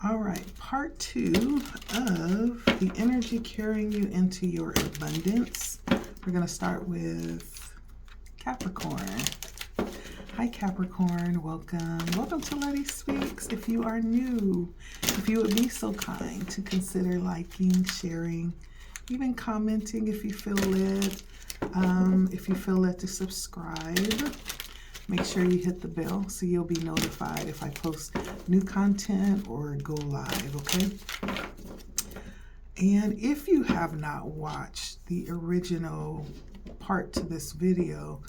All right, part 2 of the energy carrying you into your abundance. We're going to start with Capricorn. Hi Capricorn, welcome. Welcome to LettiSpeaks. If you are new, if you would be so kind to consider liking, sharing, even commenting if you feel led. If you feel led to subscribe, make sure you hit the bell so you'll be notified if I post new content or go live, okay? And if you have not watched the original part to this video,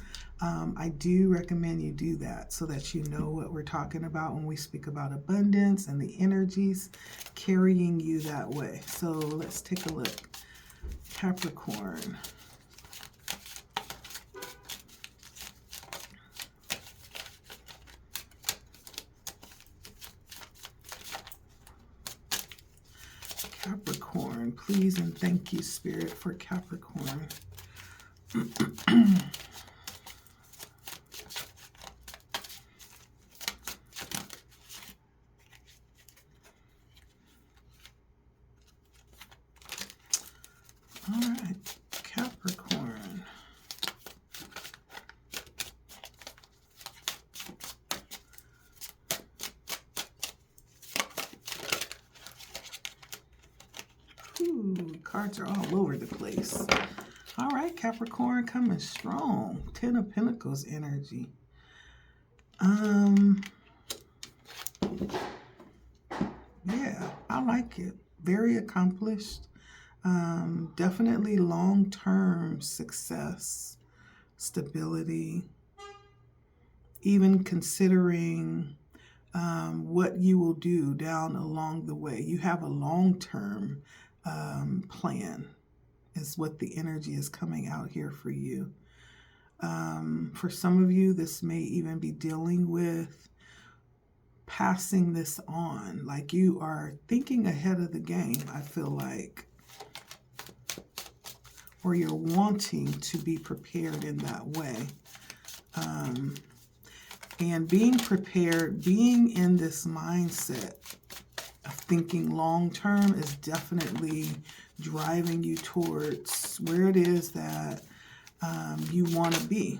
I do recommend you do that so that you know what we're talking about when we speak about abundance and the energies carrying you that way. So let's take a look. Capricorn. Capricorn, please and thank you, Spirit, for Capricorn. All right, Capricorn. Ooh, cards are all over the place. All right, Capricorn, coming strong. 10 of Pentacles energy. Yeah, I like it. Very accomplished. Definitely long-term success, stability, even considering what you will do down along the way. You have a long-term plan is what the energy is coming out here for you. For some of you, this may even be dealing with passing this on, like you are thinking ahead of the game, I feel like, or you're wanting to be prepared in that way. And being prepared, being in this mindset of thinking long term is definitely driving you towards where it is that you want to be.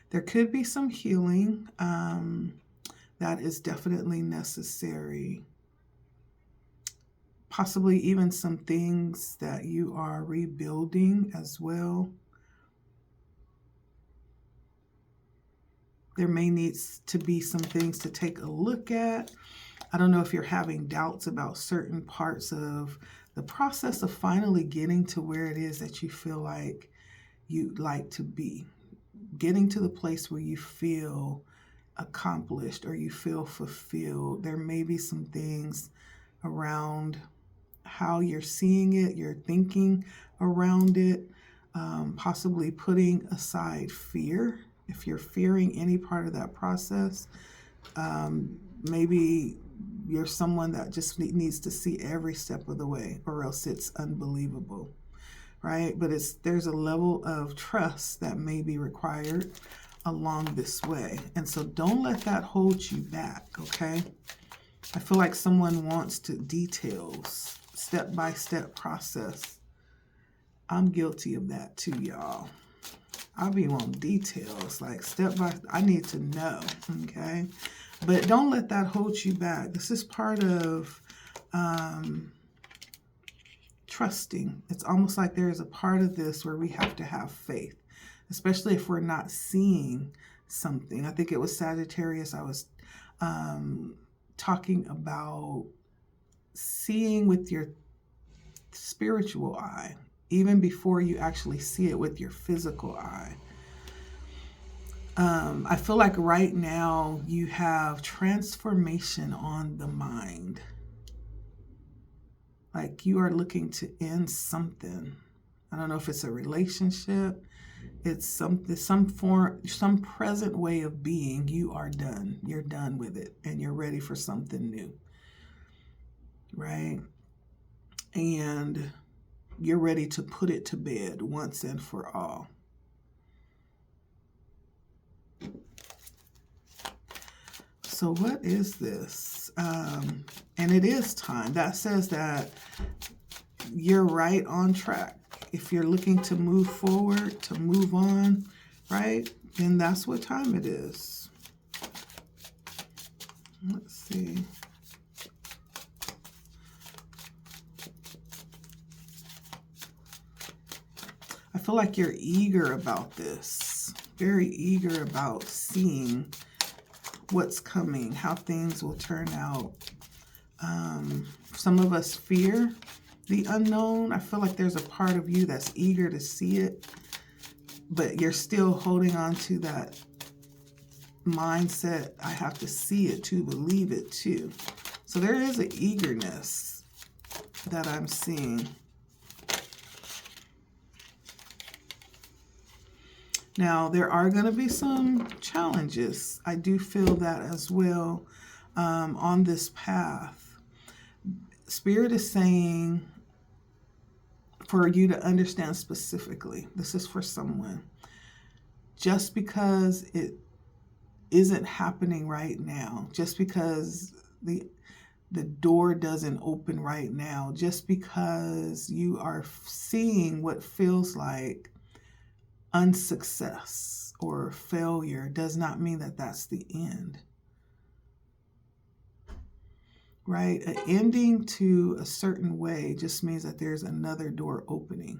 There could be some healing that is definitely necessary. Possibly even some things that you are rebuilding as well. There may need to be some things to take a look at. I don't know if you're having doubts about certain parts of the process of finally getting to where it is that you feel like you'd like to be. Getting to the place where you feel accomplished or you feel fulfilled. There may be some things around how you're seeing it, you're thinking around it, possibly putting aside fear. If you're fearing any part of that process, maybe you're someone that just needs to see every step of the way, or else it's unbelievable, right? But there's a level of trust that may be required along this way. And so don't let that hold you back, okay? I feel like someone wants to details, step-by-step process. I'm guilty of that too, y'all. I'll be wanting details, like step by, I need to know, okay? But don't let that hold you back. This is part of trusting. It's almost like there is a part of this where we have to have faith, especially if we're not seeing something. I think it was Sagittarius. I was talking about seeing with your spiritual eye, even before you actually see it with your physical eye. I feel like right now you have transformation on the mind. Like you are looking to end something. I don't know if it's a relationship. It's something, some present way of being. You are done. You're done with it and you're ready for something new. Right? And you're ready to put it to bed once and for all. So what is this? And it is time. That says that you're right on track. If you're looking to move forward, to move on, right? Then that's what time it is. Let's see. I feel like you're eager about this. Very eager about seeing what's coming, how things will turn out. Some of us fear the unknown. I feel like there's a part of you that's eager to see it, but you're still holding on to that mindset. I have to see it to believe it too. So there is an eagerness that I'm seeing. Now, there are going to be some challenges. I do feel that as well on this path. Spirit is saying for you to understand specifically, this is for someone, just because it isn't happening right now, just because the door doesn't open right now, just because you are seeing what feels like unsuccess or failure does not mean that that's the end, right? An ending to a certain way just means that there's another door opening,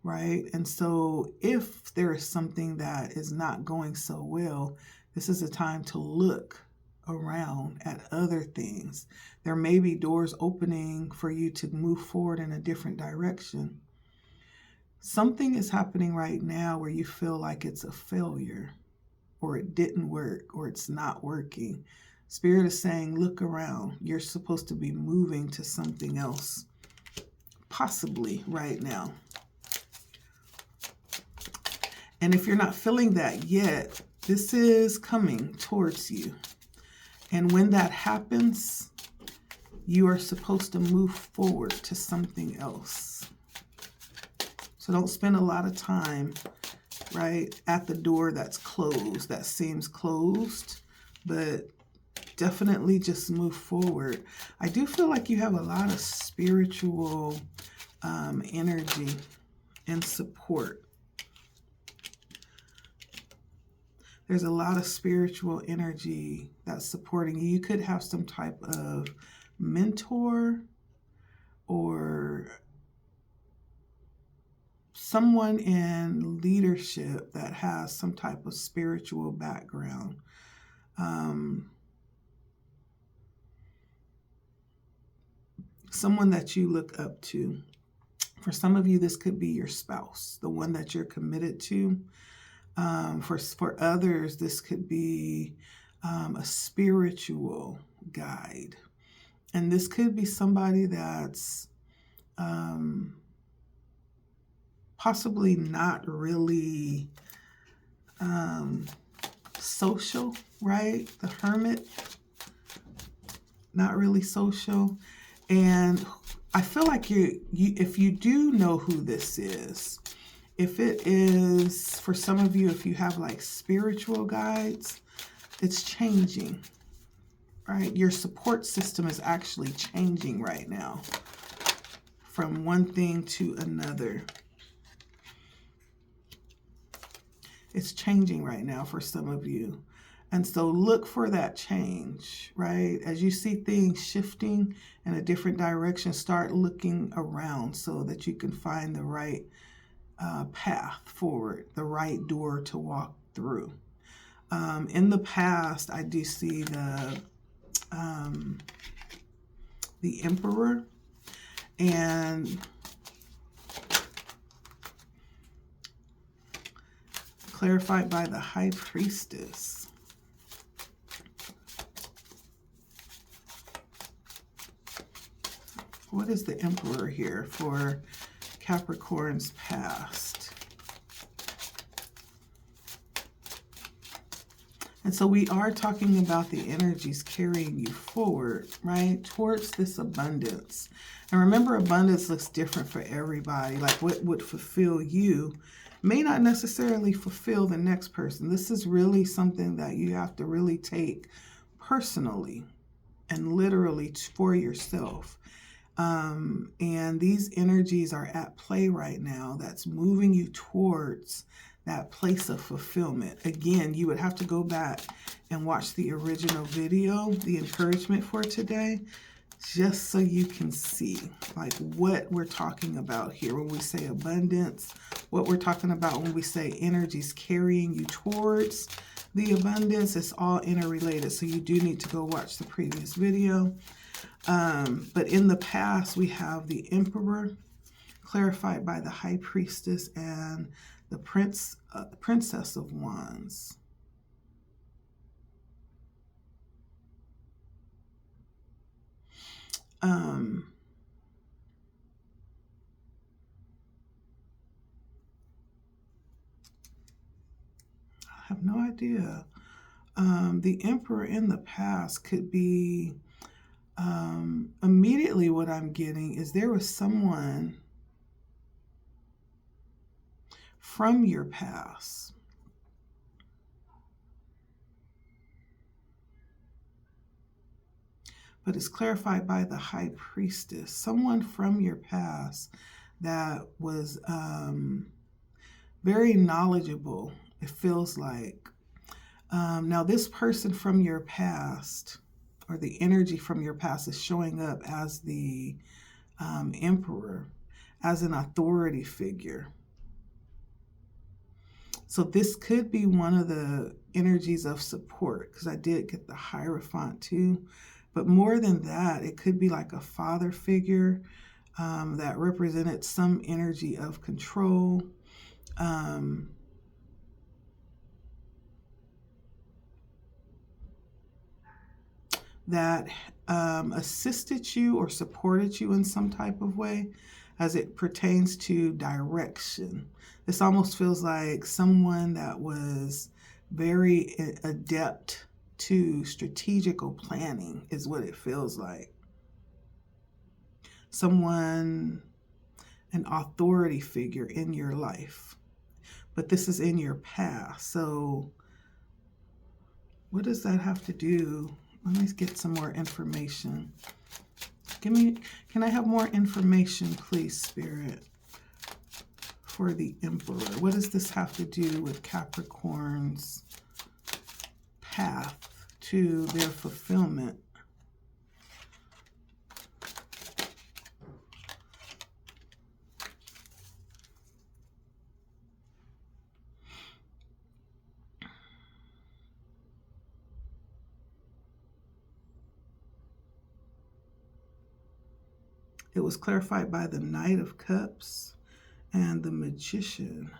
right? And so if there is something that is not going so well, this is a time to look around at other things. There may be doors opening for you to move forward in a different direction. Something is happening right now where you feel like it's a failure, or it didn't work, or it's not working. Spirit is saying, look around. You're supposed to be moving to something else, possibly right now. And if you're not feeling that yet, this is coming towards you. And when that happens, you are supposed to move forward to something else. So don't spend a lot of time, right, at the door that's closed, that seems closed, but definitely just move forward. I do feel like you have a lot of spiritual energy and support. There's a lot of spiritual energy that's supporting you. You could have some type of mentor or someone in leadership that has some type of spiritual background. Someone that you look up to. For some of you, this could be your spouse, the one that you're committed to. For others, this could be a spiritual guide. And this could be somebody that's possibly not really social, right? The hermit, not really social. And I feel like you if you do know who this is, if it is, for some of you, if you have like spiritual guides, it's changing, right? Your support system is actually changing right now from one thing to another. It's changing right now for some of you. And so look for that change, right? As you see things shifting in a different direction, start looking around so that you can find the right path forward, the right door to walk through. In the past, I do see the Emperor, and clarified by the High Priestess. What is the Emperor here for Capricorn's past? And so we are talking about the energies carrying you forward, right, towards this abundance. And remember, abundance looks different for everybody. Like what would fulfill you may not necessarily fulfill the next person. This is really something that you have to really take personally and literally for yourself. And these energies are at play right now that's moving you towards that place of fulfillment. Again, you would have to go back and watch the original video, the encouragement for today, just so you can see like what we're talking about here when we say abundance, what we're talking about when we say energies carrying you towards the abundance. It's all interrelated, so you do need to go watch the previous video. But in the past, we have the Emperor, clarified by the High Priestess, and the Princess of Wands. I have no idea. The Emperor in the past could be, immediately what I'm getting is there was someone from your past but it's clarified by the High Priestess, someone from your past that was very knowledgeable, it feels like. Now this person from your past, or the energy from your past, is showing up as the Emperor, as an authority figure. So this could be one of the energies of support, because I did get the Hierophant too. But more than that, it could be like a father figure that represented some energy of control. That assisted you or supported you in some type of way as it pertains to direction. This almost feels like someone that was very adept to strategical planning is what it feels like. Someone, an authority figure in your life. But this is in your past. So what does that have to do? Let me get some more information. Can I have more information, please, Spirit, for the Emperor? What does this have to do with Capricorn's path to their fulfillment? It was clarified by the Knight of Cups and the Magician.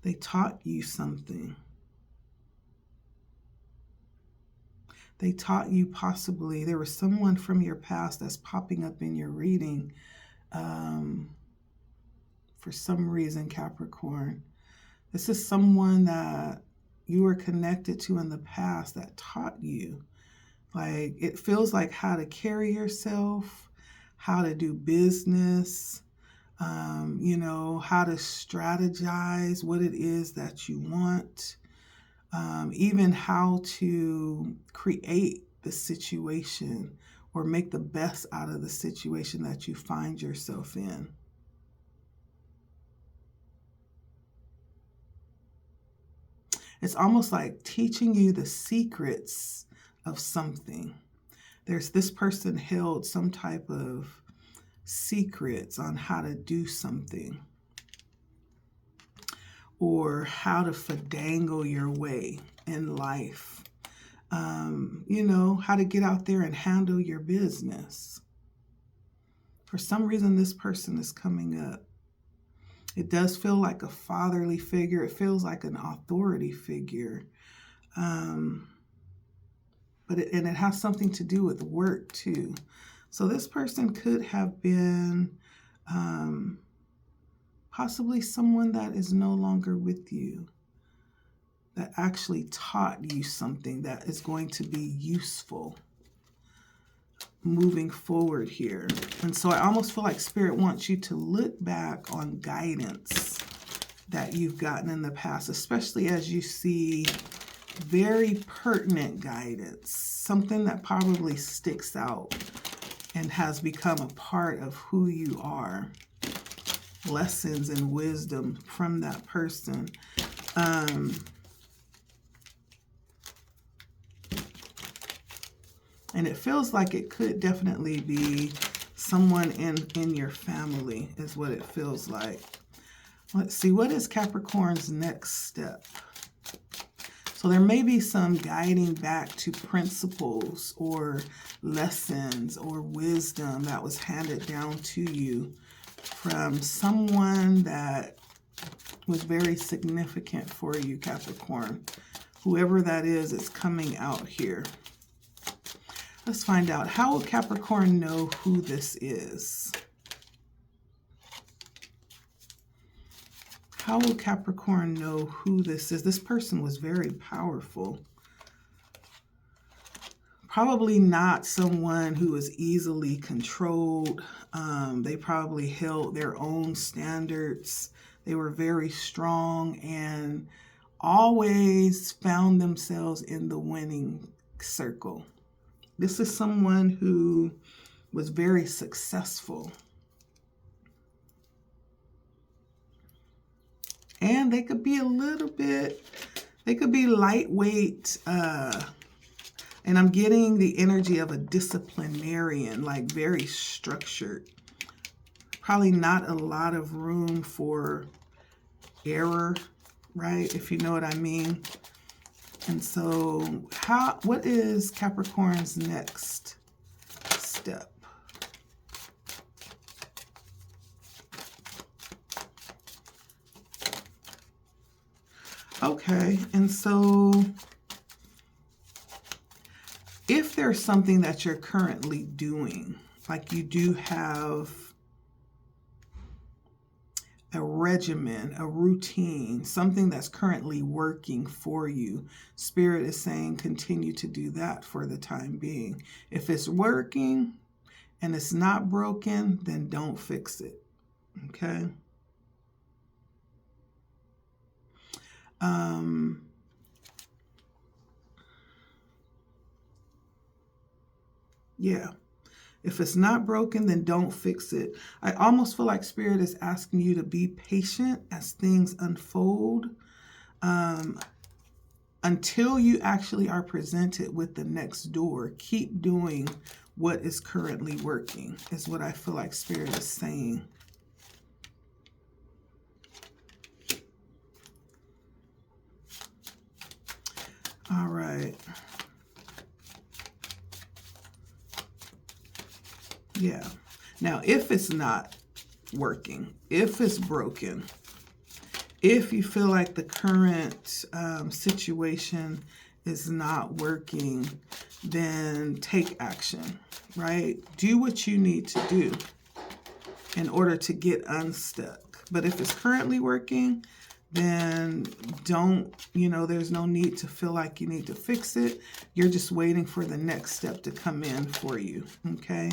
They taught you something. They taught you possibly, there was someone from your past that's popping up in your reading for some reason, Capricorn. This is someone that you were connected to in the past that taught you. Like, it feels like how to carry yourself, how to do business, you know, how to strategize what it is that you want, even how to create the situation or make the best out of the situation that you find yourself in. It's almost like teaching you the secrets of something. There's this person held some type of secrets on how to do something or how to finagle your way in life. You know, how to get out there and handle your business. For some reason, this person is coming up. It does feel like a fatherly figure. It feels like an authority figure. But it has something to do with work too. So this person could have been possibly someone that is no longer with you, that actually taught you something that is going to be useful moving forward here. And so I almost feel like Spirit wants you to look back on guidance that you've gotten in the past, especially as you see very pertinent guidance, something that probably sticks out and has become a part of who you are. Lessons and wisdom from that person. And it feels like it could definitely be someone in your family is what it feels like. Let's see, what is Capricorn's next step? So there may be some guiding back to principles or lessons or wisdom that was handed down to you from someone that was very significant for you, Capricorn. Whoever that is coming out here. Let's find out. How will Capricorn know who this is? How will Capricorn know who this is? This person was very powerful. Probably not someone who was easily controlled. They probably held their own standards. They were very strong and always found themselves in the winning circle. This is someone who was very successful. And they could be a little bit, they could be lightweight. And I'm getting the energy of a disciplinarian, like very structured. Probably not a lot of room for error, right? If you know what I mean. And so what is Capricorn's next step? Okay, and so if there's something that you're currently doing, like you do have a regimen, a routine, something that's currently working for you, Spirit is saying continue to do that for the time being. If it's working and it's not broken, then don't fix it, okay? Yeah. If it's not broken, then don't fix it. I almost feel like Spirit is asking you to be patient as things unfold until you actually are presented with the next door. Keep doing what is currently working, is what I feel like Spirit is saying. All right. Yeah. Now, if it's not working, if it's broken, if you feel like the current situation is not working, then take action, right? Do what you need to do in order to get unstuck. But if it's currently working, then don't, there's no need to feel like you need to fix it. You're just waiting for the next step to come in for you, okay?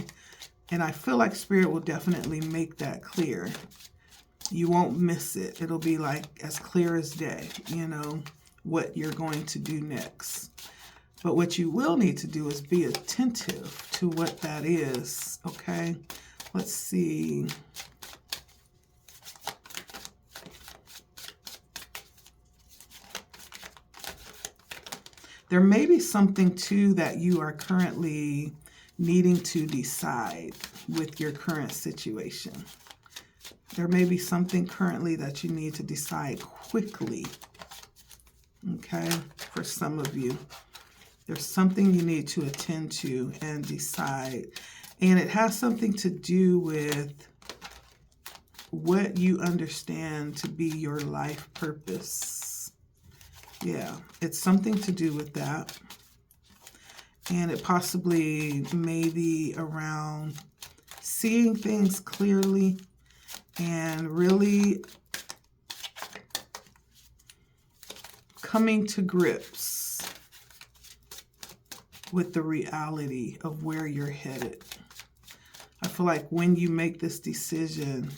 And I feel like Spirit will definitely make that clear. You won't miss it. It'll be like as clear as day, what you're going to do next. But what you will need to do is be attentive to what that is, okay? Let's see. There may be something too that you are currently needing to decide with your current situation. There may be something currently that you need to decide quickly, okay? For some of you, there's something you need to attend to and decide. And it has something to do with what you understand to be your life purpose. Yeah, it's something to do with that. And it possibly may be around seeing things clearly and really coming to grips with the reality of where you're headed. I feel like when you make this decision,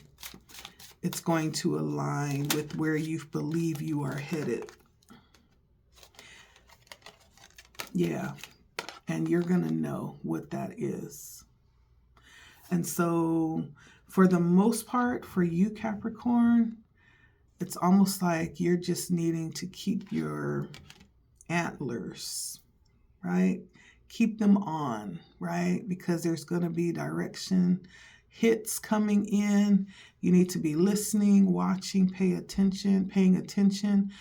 it's going to align with where you believe you are headed. Yeah, and you're going to know what that is. And so for the most part, for you, Capricorn, it's almost like you're just needing to keep your antlers, right? Keep them on, right? Because there's going to be direction hits coming in. You need to be listening, watching, paying attention.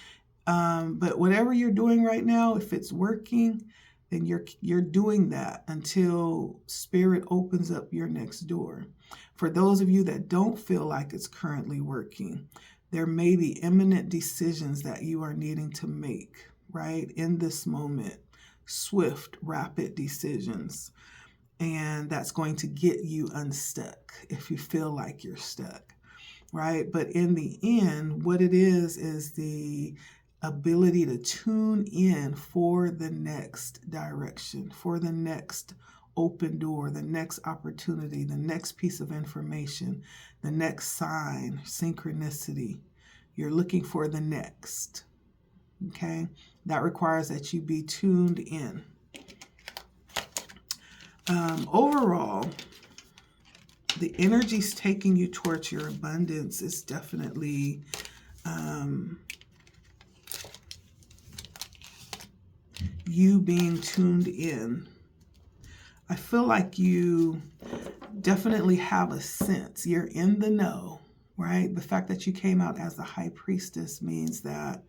But whatever you're doing right now, if it's working, then you're doing that until Spirit opens up your next door. For those of you that don't feel like it's currently working, there may be imminent decisions that you are needing to make, right? In this moment, swift, rapid decisions. And that's going to get you unstuck if you feel like you're stuck, right? But in the end, what it is the ability to tune in for the next direction, for the next open door, the next opportunity, the next piece of information, the next sign, synchronicity. You're looking for the next, okay? That requires that you be tuned in. Overall, the energies taking you towards your abundance is definitely you being tuned in. I feel like you definitely have a sense. You're in the know, right? The fact that you came out as the high priestess means that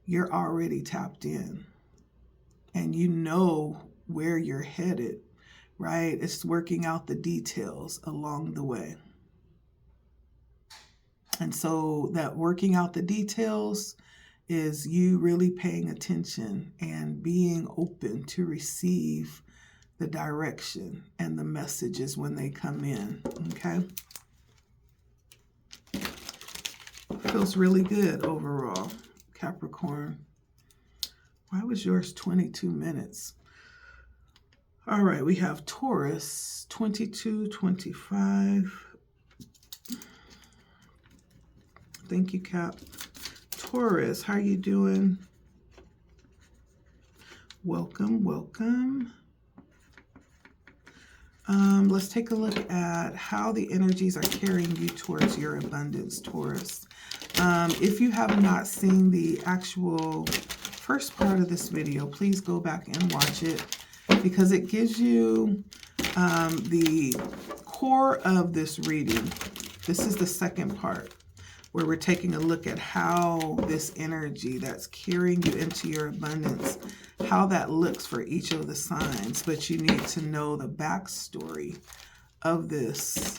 you're already tapped in and you know where you're headed, right? It's working out the details along the way. And so that working out the details is you really paying attention and being open to receive the direction and the messages when they come in, okay? Feels really good overall, Capricorn. Why was yours 22 minutes? All right, we have Taurus, 22, 25. Thank you, Cap. Taurus, how you doing? Welcome, welcome. Let's take a look at how the energies are carrying you towards your abundance, Taurus. If you have not seen the actual first part of this video, please go back and watch it because it gives you the core of this reading. This is the second part where we're taking a look at how this energy that's carrying you into your abundance, how that looks for each of the signs. But you need to know the backstory of this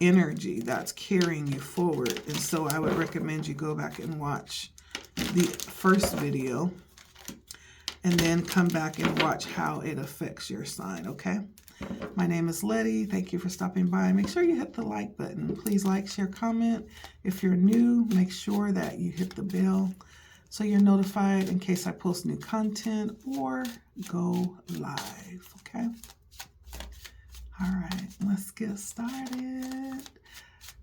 energy that's carrying you forward. And so I would recommend you go back and watch the first video and then come back and watch how it affects your sign, okay? My name is Letty. Thank you for stopping by. Make sure you hit the like button. Please like, share, comment. If you're new, make sure that you hit the bell so you're notified in case I post new content or go live, okay? All right, let's get started.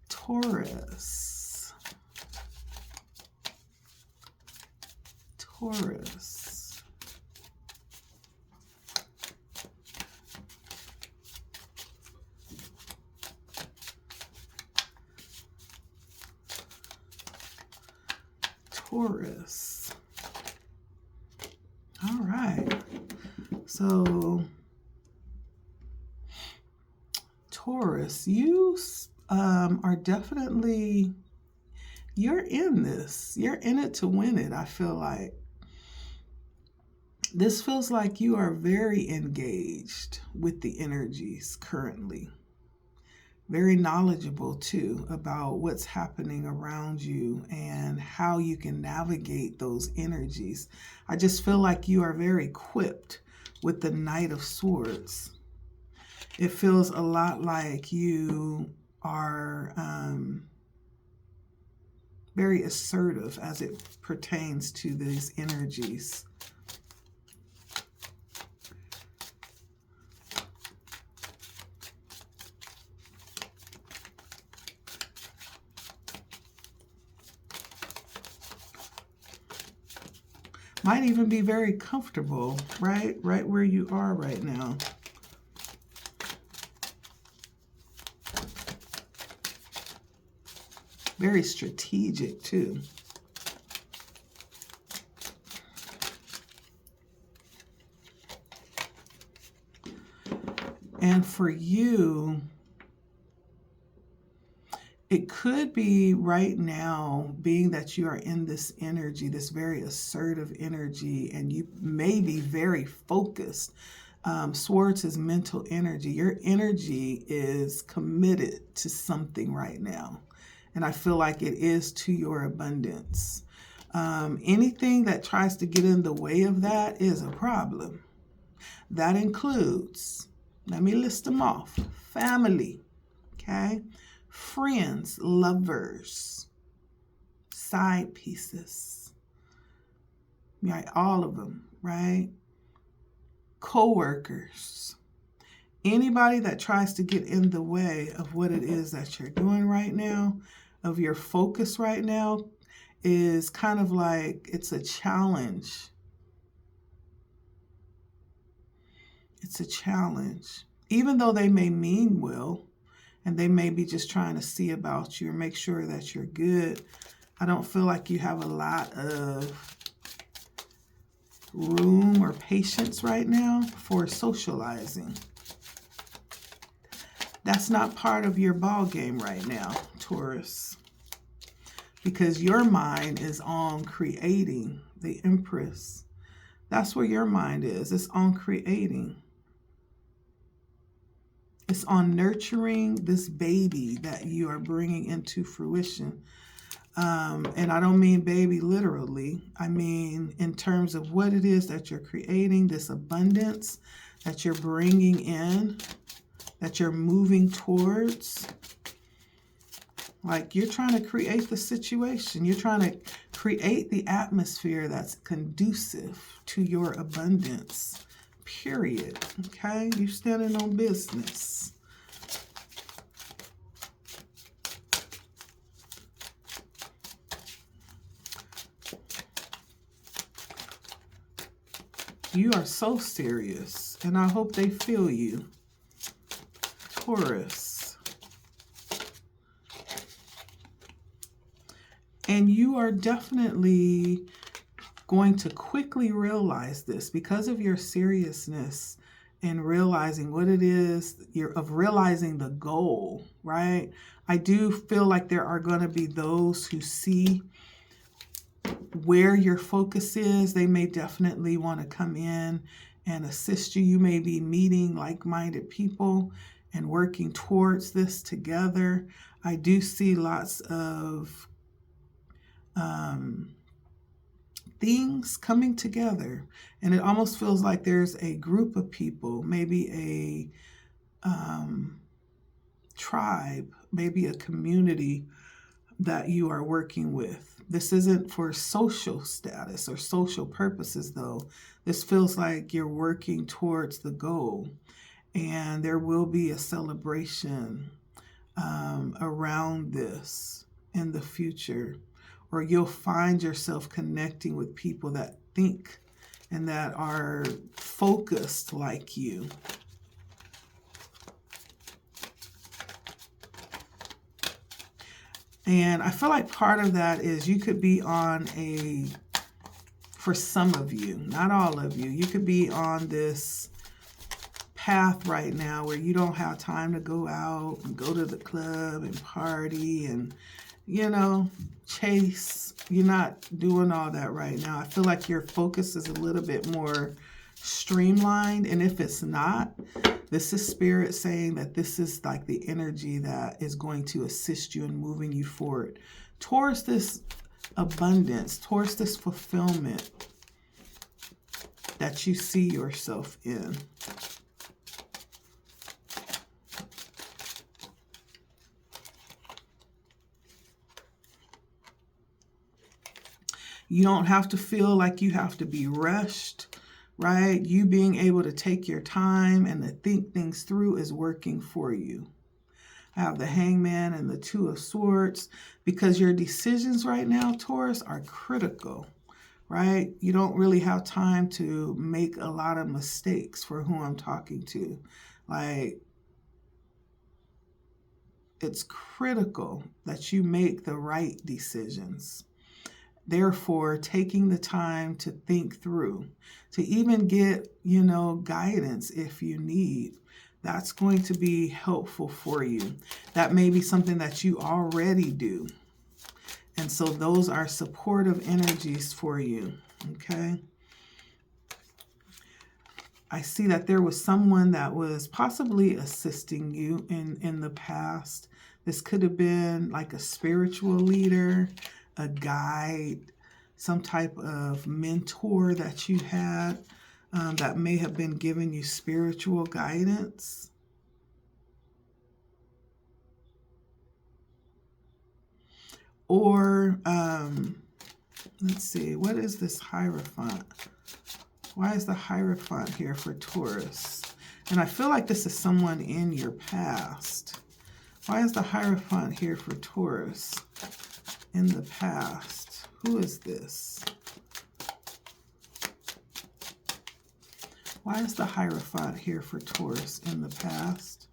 Taurus. Taurus. Taurus. All right. So, Taurus, you are definitely, you're in this. You're in it to win it, I feel like. This feels like you are very engaged with the energies currently. Very knowledgeable too about what's happening around you and how you can navigate those energies. I just feel like you are very equipped with the Knight of Swords. It feels a lot like you are very assertive as it pertains to these energies. Might even be very comfortable, right? Right where you are right now. Very strategic too. And for you, it could be right now, being that you are in this energy, this very assertive energy, and you may be very focused. Swords is mental energy. Your energy is committed to something right now. And I feel like it is to your abundance. Anything that tries to get in the way of that is a problem. That includes, let me list them off, family, okay? Friends, lovers, side pieces, right? All of them, right? Co-workers, anybody that tries to get in the way of what it is that you're doing right now, of your focus right now, is kind of like it's a challenge. It's a challenge. Even though they may mean well, and they may be just trying to see about you or make sure that you're good, I don't feel like you have a lot of room or patience right now for socializing. That's not part of your ball game right now, Taurus, because your mind is on creating, the Empress. That's where your mind is. It's on creating. It's on nurturing this baby that you are bringing into fruition. And I don't mean baby literally. I mean in terms of what it is that you're creating, this abundance that you're bringing in, that you're moving towards. Like, you're trying to create the situation. You're trying to create the atmosphere that's conducive to your abundance, period. Okay? You're standing on business. You are so serious, and I hope they feel you. Taurus. And you are definitely going to quickly realize this because of your seriousness and realizing what it is, realizing the goal, right? I do feel like there are going to be those who see where your focus is. They may definitely want to come in and assist you. You may be meeting like-minded people and working towards this together. I do see lots of things coming together, and it almost feels like there's a group of people, maybe a tribe, maybe a community that you are working with. This isn't for social status or social purposes, though. This feels like you're working towards the goal, and there will be a celebration around this in the future, or you'll find yourself connecting with people that think and that are focused like you. And I feel like part of that is you could be on for some of you, not all of you, you could be on this path right now where you don't have time to go out and go to the club and party and, chase. You're not doing all that right now. I feel like your focus is a little bit more streamlined. And if it's not, this is Spirit saying that this is like the energy that is going to assist you in moving you forward towards this abundance, towards this fulfillment that you see yourself in. You don't have to feel like you have to be rushed, right? You being able to take your time and to think things through is working for you. I have the Hangman and the Two of Swords because your decisions right now, Taurus, are critical, right? You don't really have time to make a lot of mistakes for who I'm talking to. Like, it's critical that you make the right decisions. Therefore, taking the time to think through, to even get, guidance if you need, that's going to be helpful for you. That may be something that you already do. And so those are supportive energies for you, okay? I see that there was someone that was possibly assisting you in the past. This could have been like a spiritual leader, a guide, some type of mentor that you had that may have been giving you spiritual guidance. Or, let's see, what is this Hierophant? Why is the Hierophant here for Taurus? And I feel like this is someone in your past. Why is the Hierophant here for Taurus in the past? Who is this? Why is the Hierophant here for Taurus in the past?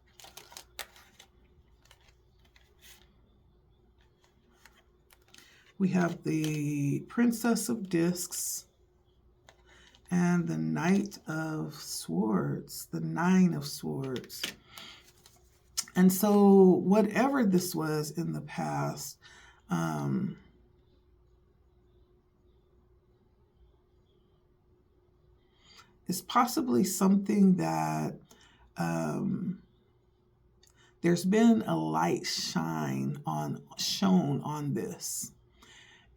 We have the Princess of Discs and the Knight of Swords, the Nine of Swords. And so whatever this was in the past, is possibly something that there's been a light shown on this.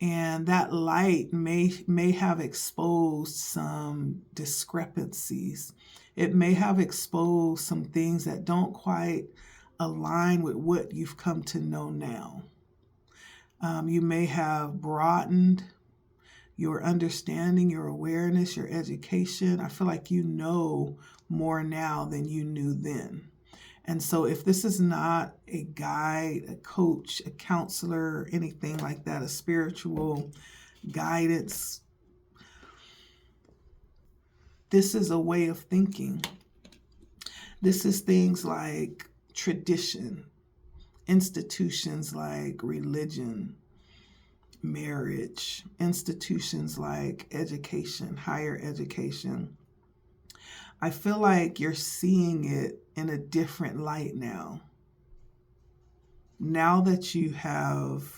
And that light may have exposed some discrepancies. It may have exposed some things that don't quite align with what you've come to know now. You may have broadened your understanding, your awareness, your education. I feel like you know more now than you knew then. And so if this is not a guide, a coach, a counselor, anything like that, a spiritual guidance, this is a way of thinking. This is things like tradition, institutions like religion, marriage, institutions like education, higher education. I feel like you're seeing it in a different light now. Now that you have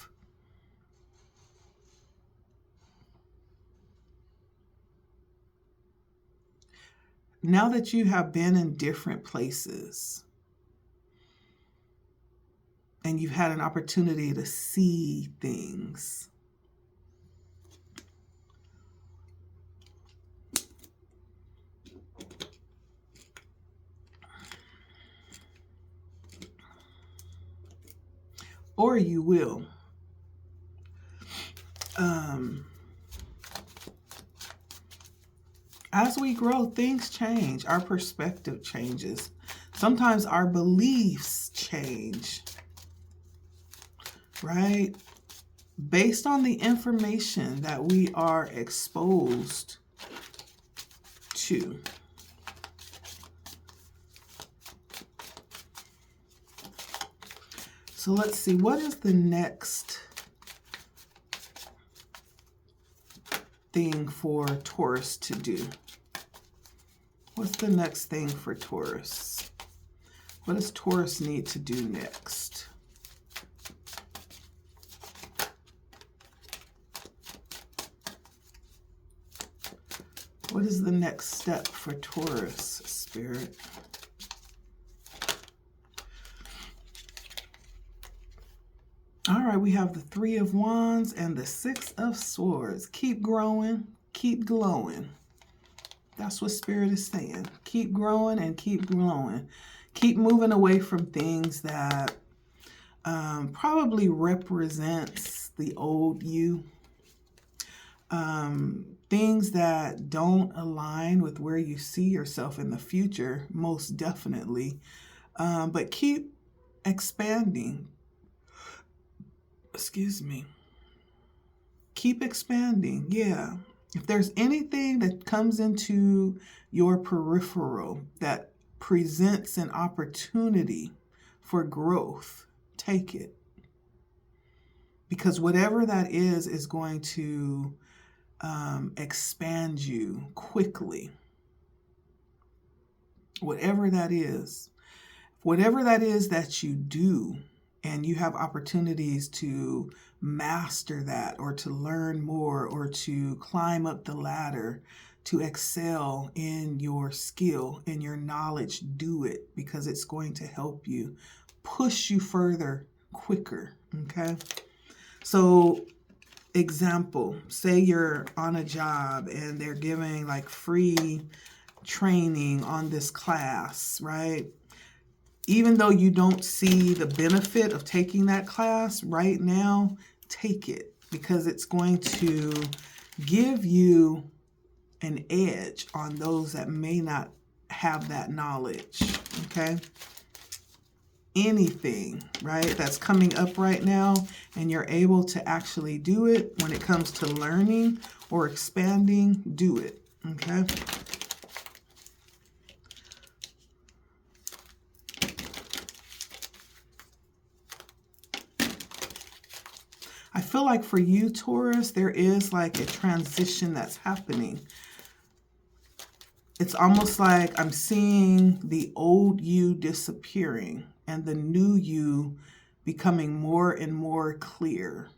been in different places and you've had an opportunity to see things, or you will. As we grow, things change. Our perspective changes. Sometimes our beliefs change, right? Based on the information that we are exposed to. So let's see, what is the next thing for Taurus to do? What's the next thing for Taurus? What does Taurus need to do next? What is the next step for Taurus, Spirit? All right, we have the Three of Wands and the Six of Swords. Keep growing, keep glowing. That's what Spirit is saying. Keep growing and keep glowing. Keep moving away from things that probably represents the old you. Things that don't align with where you see yourself in the future, most definitely. But keep expanding. Excuse me. Keep expanding, yeah. If there's anything that comes into your peripheral that presents an opportunity for growth, take it. Because whatever that is going to expand you quickly. Whatever that is that you do, and you have opportunities to master that or to learn more or to climb up the ladder, to excel in your skill, in your knowledge, do it, because it's going to help you, push you further, quicker, okay? So, example, say you're on a job and they're giving like free training on this class, right? Even though you don't see the benefit of taking that class right now, take it, because it's going to give you an edge on those that may not have that knowledge, okay? Anything, right, that's coming up right now and you're able to actually do it when it comes to learning or expanding, do it, okay? I feel like for you, Taurus, there is like a transition that's happening. It's almost like I'm seeing the old you disappearing and the new you becoming more and more clear,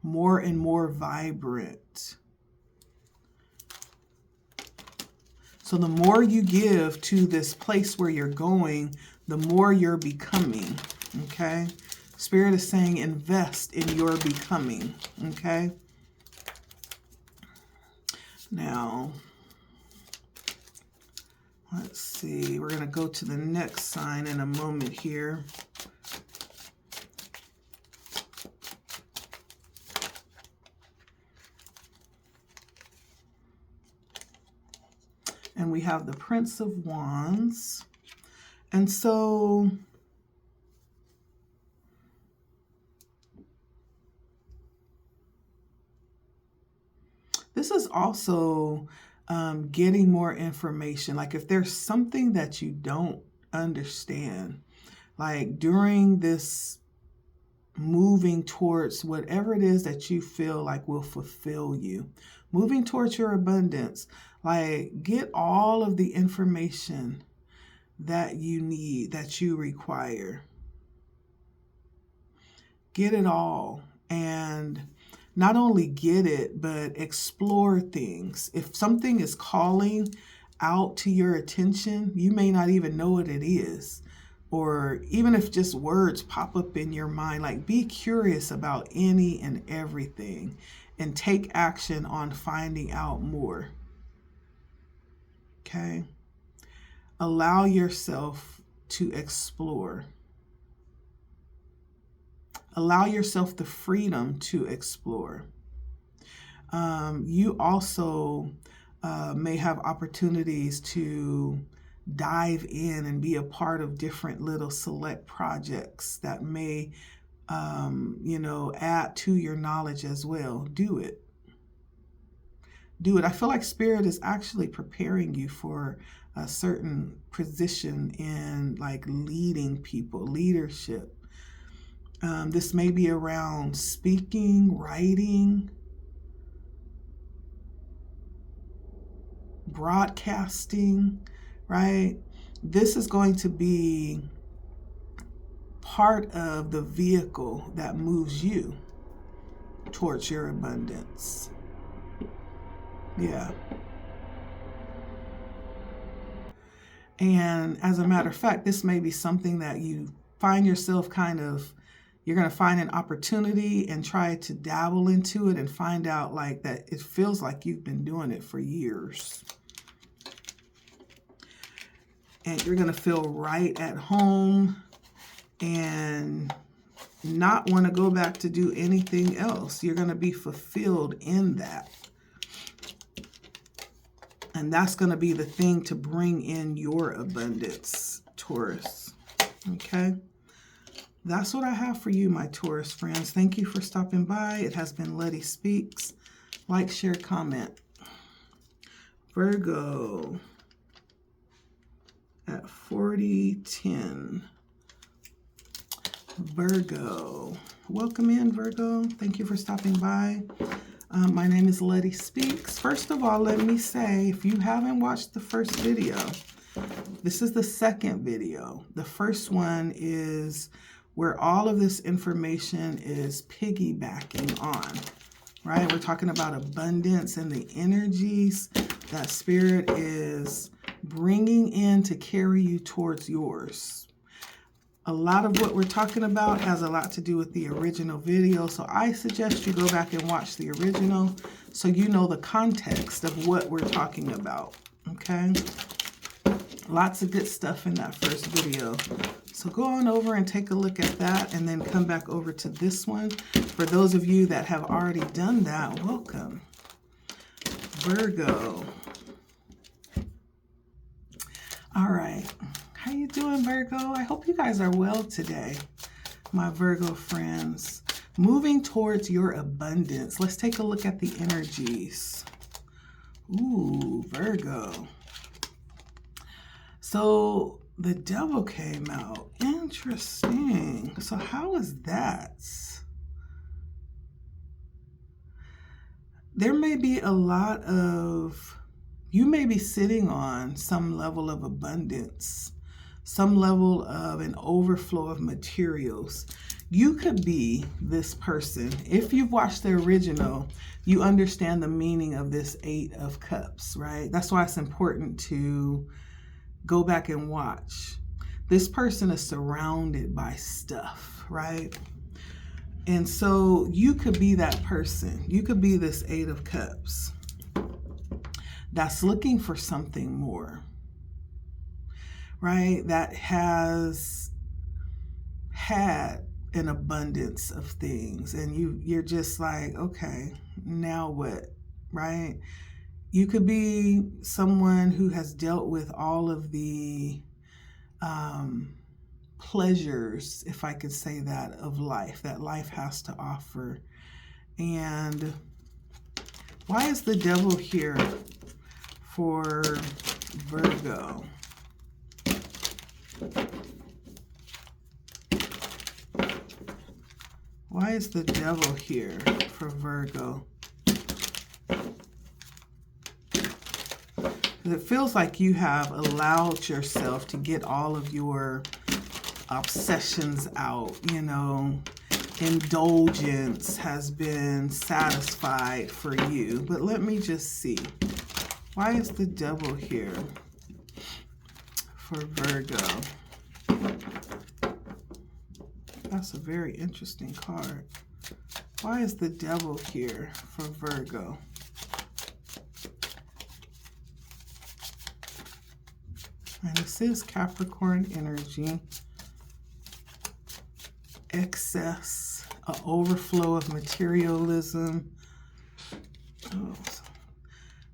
more and more vibrant. So the more you give to this place where you're going, the more you're becoming, okay? Spirit is saying invest in your becoming, okay? Now, let's see. We're going to go to the next sign in a moment here. And we have the Prince of Wands. And so this is also getting more information. Like if there's something that you don't understand, like during this moving towards whatever it is that you feel like will fulfill you, moving towards your abundance, like get all of the information that you need, that you require. Get it all, and not only get it, but explore things. If something is calling out to your attention, you may not even know what it is. Or even if just words pop up in your mind, like be curious about any and everything and take action on finding out more. Okay? Allow yourself to explore. Allow yourself the freedom to explore. You also may have opportunities to dive in and be a part of different little select projects that may, add to your knowledge as well. Do it. Do it. I feel like Spirit is actually preparing you for a certain position in like leading people, leadership. This may be around speaking, writing, broadcasting, right? This is going to be part of the vehicle that moves you towards your abundance. Yeah. And as a matter of fact, this may be something that you find yourself you're going to find an opportunity and try to dabble into it and find out like that it feels like you've been doing it for years. And you're going to feel right at home and not want to go back to do anything else. You're going to be fulfilled in that. And that's going to be the thing to bring in your abundance, Taurus. Okay? That's what I have for you, my Taurus friends. Thank you for stopping by. It has been LettiSpeaks. Like, share, comment. Virgo at 4010. Virgo. Welcome in, Virgo. Thank you for stopping by. My name is LettiSpeaks. First of all, let me say, if you haven't watched the first video, this is the second video. The first one is where all of this information is piggybacking on, right? We're talking about abundance and the energies that Spirit is bringing in to carry you towards yours. A lot of what we're talking about has a lot to do with the original video, so I suggest you go back and watch the original so you know the context of what we're talking about, okay? Lots of good stuff in that first video. So go on over and take a look at that and then come back over to this one. For those of you that have already done that, welcome. Virgo. All right. How you doing, Virgo? I hope you guys are well today, my Virgo friends. Moving towards your abundance. Let's take a look at the energies. Ooh, Virgo. So the devil came out. Interesting. So how is that? There may be a lot of, you may be sitting on some level of abundance, some level of an overflow of materials. You could be this person. If you've watched the original, you understand the meaning of this 8 of Cups, right? That's why it's important to go back and watch. This person is surrounded by stuff, right? And so you could be that person. You could be this 8 of Cups that's looking for something more, right? That has had an abundance of things, and you're just like, okay, now what, right? You could be someone who has dealt with all of the pleasures, if I could say that, of life, that life has to offer. And why is the devil here for Virgo? Why is the devil here for Virgo? It feels like you have allowed yourself to get all of your obsessions out, you know. Indulgence has been satisfied for you. But let me just see. Why is the devil here for Virgo? That's a very interesting card. Why is the devil here for Virgo? And this is Capricorn energy. Excess, an overflow of materialism. Oh,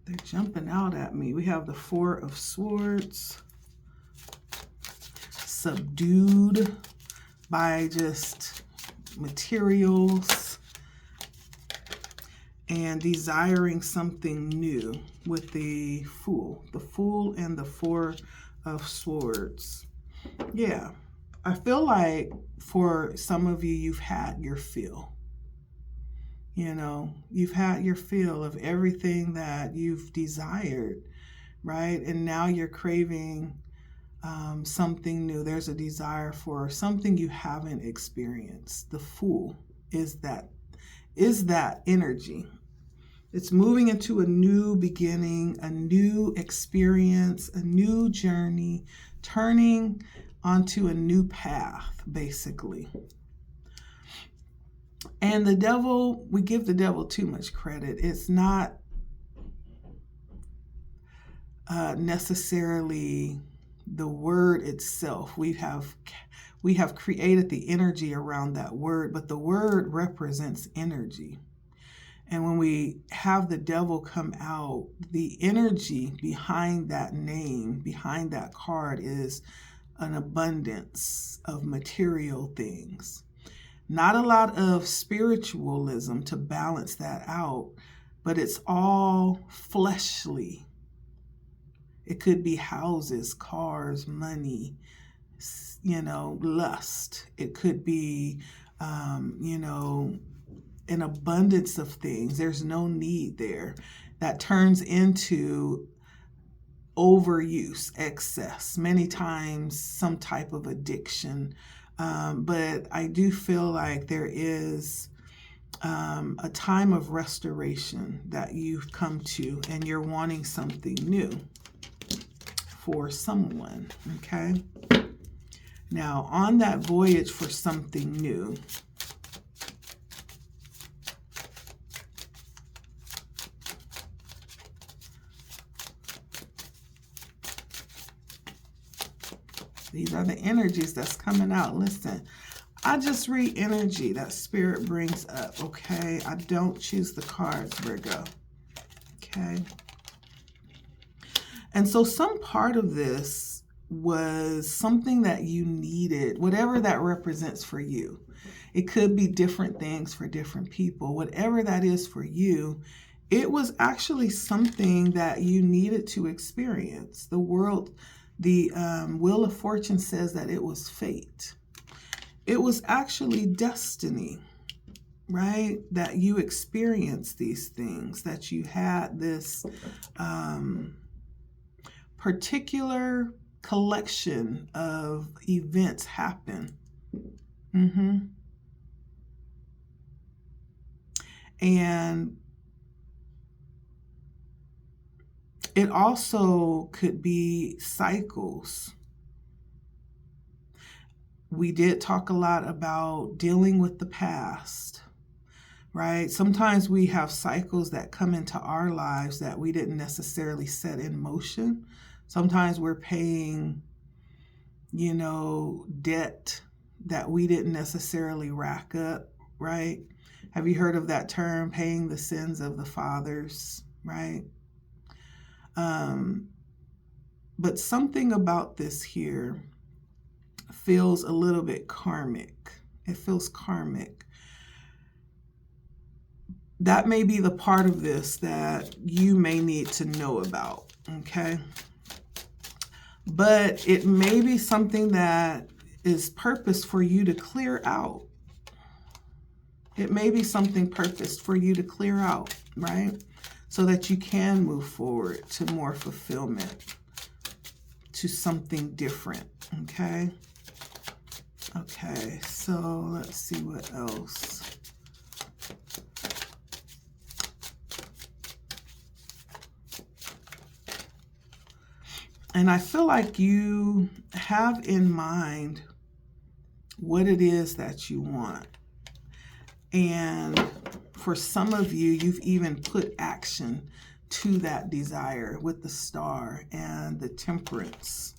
they're jumping out at me. We have the 4 of Swords. Subdued by just materials and desiring something new with the Fool. The Fool and the 4 of Swords. Yeah, I feel like for some of you, you've had your fill. You know, you've had your fill of everything that you've desired, right? And now you're craving something new. There's a desire for something you haven't experienced. The Fool is that energy. It's moving into a new beginning, a new experience, a new journey, turning onto a new path, basically. And the devil, we give the devil too much credit. It's not necessarily the word itself. We have created the energy around that word, but the word represents energy. And when we have the devil come out, the energy behind that name, behind that card, is an abundance of material things. Not a lot of spiritualism to balance that out, but it's all fleshly. It could be houses, cars, money, lust. It could be, an abundance of things. There's no need there. That turns into overuse, excess, many times some type of addiction. But I do feel like there is a time of restoration that you've come to, and you're wanting something new for someone, okay? Now, on that voyage for something new, these are the energies that's coming out. Listen, I just read energy that Spirit brings up, okay? I don't choose the cards, Virgo, okay? And so some part of this was something that you needed, whatever that represents for you. It could be different things for different people. Whatever that is for you, it was actually something that you needed to experience. The world, the Wheel of Fortune says that it was fate. It was actually destiny, right? That you experienced these things, that you had this particular collection of events happen. And it also could be cycles. We did talk a lot about dealing with the past, right? Sometimes we have cycles that come into our lives that we didn't necessarily set in motion. Sometimes we're paying, debt that we didn't necessarily rack up, right? Have you heard of that term, paying the sins of the fathers, right? But something about this here feels a little bit karmic. It feels karmic. That may be the part of this that you may need to know about, okay? But it may be something that is purposed for you to clear out. It may be something purposed for you to clear out, right? So that you can move forward to more fulfillment, to something different, okay? Okay, so let's see what else. And I feel like you have in mind what it is that you want. And for some of you, you've even put action to that desire with the Star and the Temperance.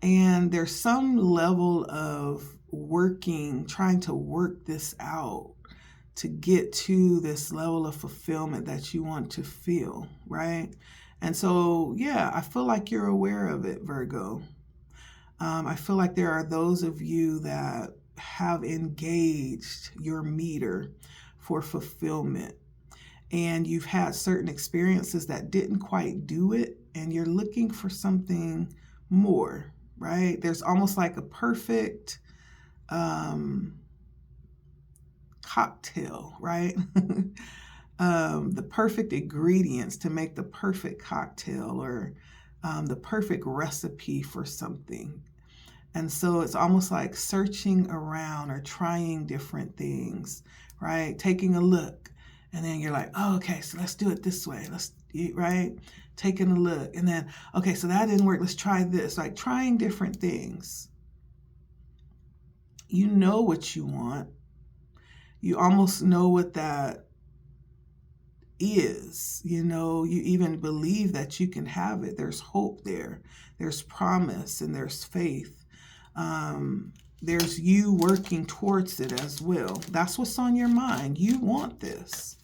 And there's some level of trying to work this out to get to this level of fulfillment that you want to feel, right? And so, yeah, I feel like you're aware of it, Virgo. I feel like there are those of you that have engaged your meter for fulfillment, and you've had certain experiences that didn't quite do it, and you're looking for something more, right? There's almost like a perfect cocktail, right? The perfect ingredients to make the perfect cocktail, or the perfect recipe for something. And so it's almost like searching around or trying different things, right? Taking a look, and then you're like, oh, okay, so let's do it this way. Right? Taking a look, and then, okay, so that didn't work. Let's try this. Like trying different things. You know what you want. You almost know what that is. You even believe that you can have it. There's hope there. There's promise, and there's faith. There's you working towards it as well. That's what's on your mind. You want this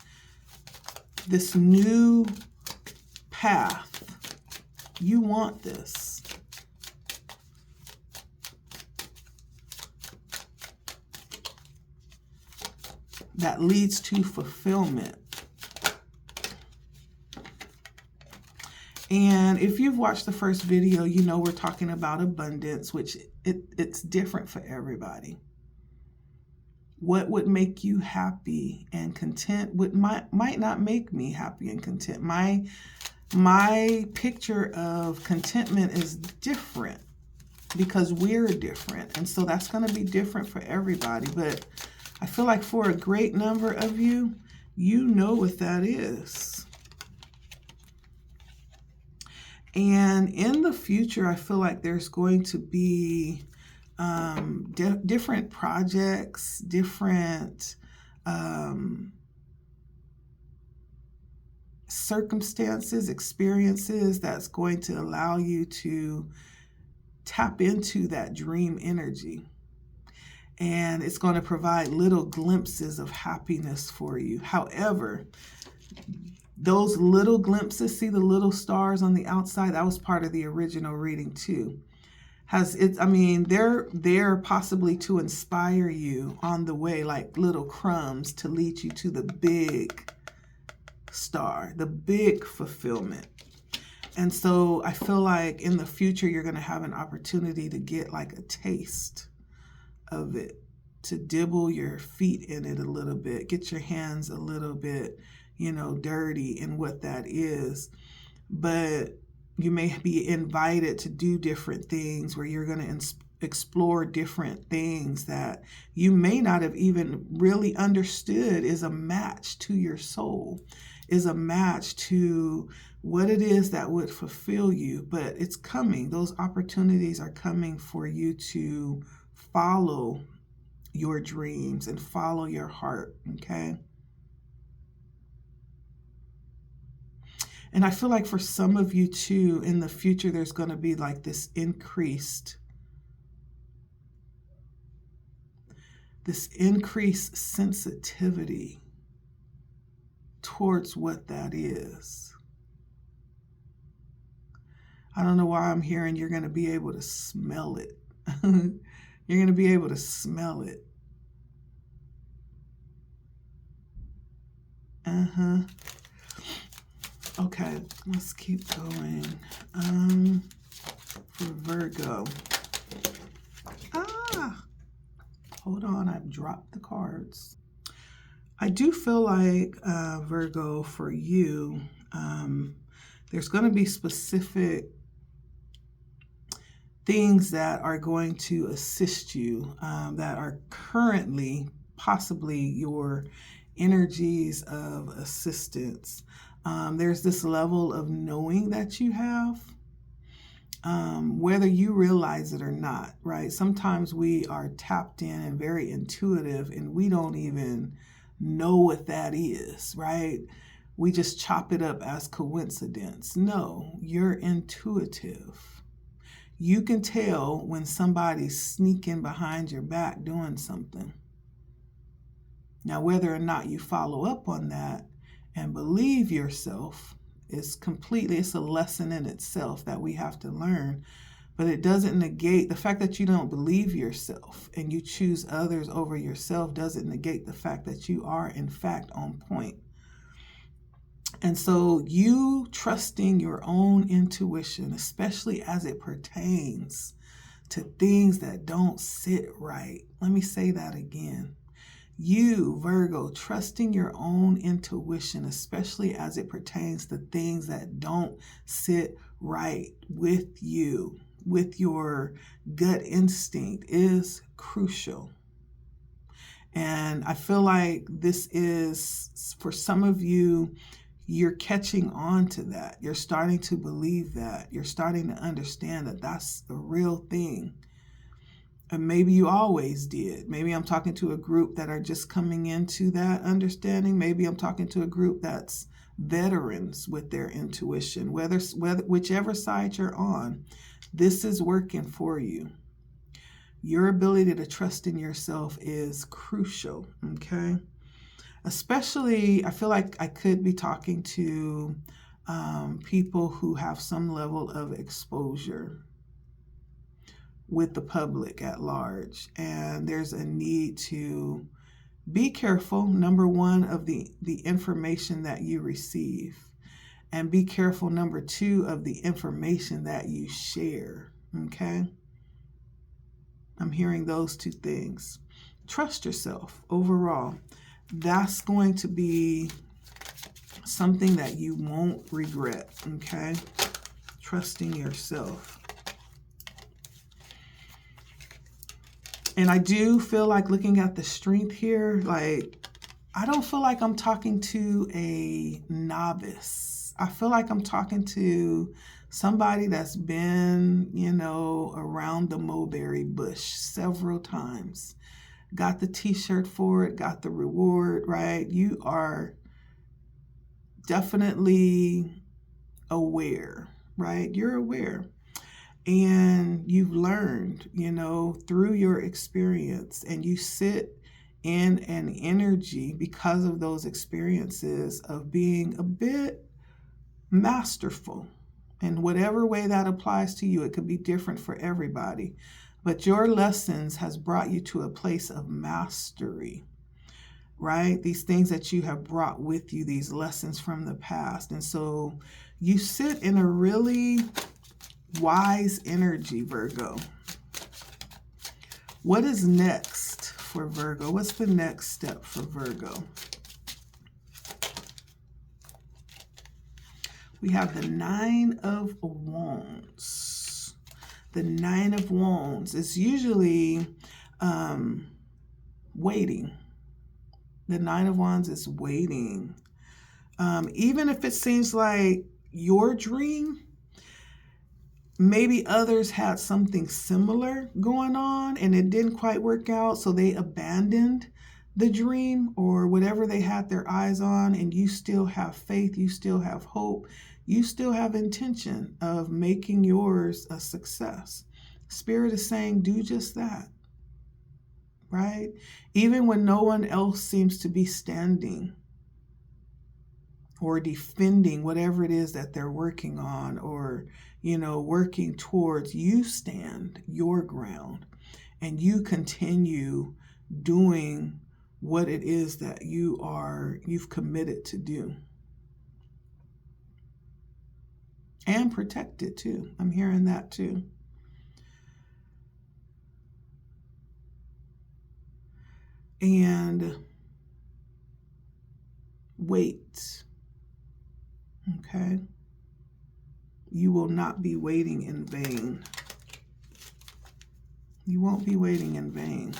new path. You want this. that leads to fulfillment. And if you've watched the first video, you know we're talking about abundance, which it's different for everybody. What would make you happy and content might not make me happy and content. My picture of contentment is different because we're different. And so that's going to be different for everybody. But I feel like for a great number of you, you know what that is. And in the future, I feel like there's going to be different projects, different circumstances, experiences that's going to allow you to tap into that dream energy. And it's going to provide little glimpses of happiness for you. However, those little glimpses, see the little stars on the outside? That was part of the original reading too. They're there possibly to inspire you on the way, like little crumbs to lead you to the big star, the big fulfillment. And so I feel like in the future, you're going to have an opportunity to get like a taste of it, to dibble your feet in it a little bit, get your hands a little bit, dirty in what that is. But you may be invited to do different things where you're going to explore different things that you may not have even really understood is a match to your soul, is a match to what it is that would fulfill you. But it's coming. Those opportunities are coming for you to follow your dreams and follow your heart, okay? And I feel like for some of you too, in the future, there's going to be like this increased sensitivity towards what that is. I don't know why I'm hearing you're going to be able to smell it. You're going to be able to smell it. Okay, let's keep going. For Virgo. Hold on, I've dropped the cards. I do feel like, Virgo, for you, there's going to be specific things that are going to assist you, that are currently possibly your energies of assistance. There's this level of knowing that you have, whether you realize it or not, right? Sometimes we are tapped in and very intuitive and we don't even know what that is, right? We just chop it up as coincidence. No, you're intuitive. You can tell when somebody's sneaking behind your back doing something. Now, whether or not you follow up on that and believe yourself it's a lesson in itself that we have to learn. But it doesn't negate the fact that you don't believe yourself and you choose others over yourself doesn't negate the fact that you are in fact on point. And so you trusting your own intuition, especially as it pertains to things that don't sit right. Let me say that again. You, Virgo, trusting your own intuition, especially as it pertains to things that don't sit right with you, with your gut instinct, is crucial. And I feel like this is, for some of you, you're catching on to that. You're starting to believe that. You're starting to understand that that's the real thing. And maybe you always did. Maybe I'm talking to a group that are just coming into that understanding. Maybe I'm talking to a group that's veterans with their intuition. Whichever side you're on, this is working for you. Your ability to trust in yourself is crucial, okay? Especially, I feel like I could be talking to people who have some level of exposure with the public at large, and there's a need to Be careful, number one, of the information that you receive. And be careful, number two, of the information that you share. Okay? I'm hearing those two things. Trust yourself overall. That's going to be something that you won't regret. Okay? Trusting yourself. And I do feel like, looking at the strength here, like, I don't feel like I'm talking to a novice. I feel like I'm talking to somebody that's been, you know, around the mulberry bush several times. Got the t-shirt for it, got the reward, right? You are definitely aware, right? You're aware. And you've learned, you know, through your experience, and you sit in an energy because of those experiences of being a bit masterful. In whatever way that applies to you, it could be different for everybody. But your lessons has brought you to a place of mastery, right? These things that you have brought with you, these lessons from the past. And so you sit in a really wise energy, Virgo. What is next for Virgo? What's the next step for Virgo? We have the Nine of Wands. The Nine of Wands is usually waiting. The Nine of Wands is waiting. Even if it seems like your dream, maybe others had something similar going on and it didn't quite work out, so they abandoned the dream or whatever they had their eyes on, and you still have faith, you still have hope, you still have intention of making yours a success. Spirit is saying, do just that, right? Even when no one else seems to be standing or defending whatever it is that they're working on, or, you know, working towards, you stand your ground and you continue doing what it is that you've committed to do. And protect it too. I'm hearing that too. And wait. Okay? You will not be waiting in vain. You won't be waiting in vain.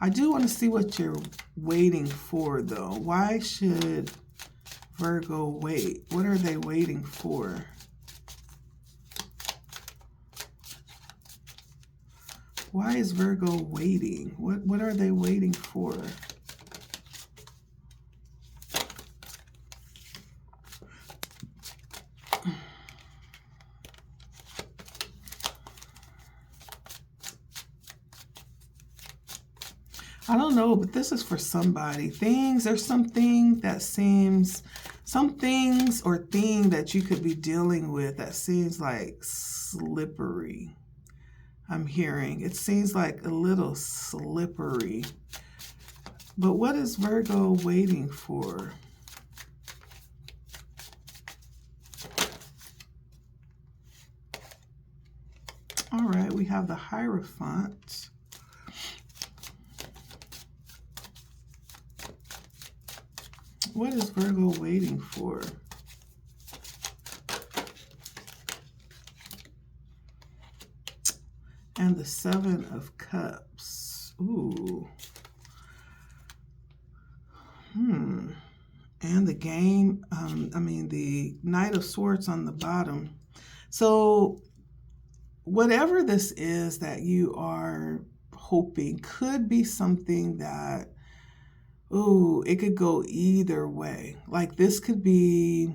I do want to see what you're waiting for, though. Why should Virgo wait? What are they waiting for? Why is Virgo waiting? What are they waiting for? I don't know, but this is for somebody. There's something that seems, some things or thing that you could be dealing with that seems like slippery. I'm hearing. It seems like a little slippery. But what is Virgo waiting for? All right, we have the Hierophant. What is Virgo waiting for? And the Seven of Cups. Ooh. And the game, the Knight of Swords on the bottom. So whatever this is that you are hoping could be something that, ooh, it could go either way. Like this could be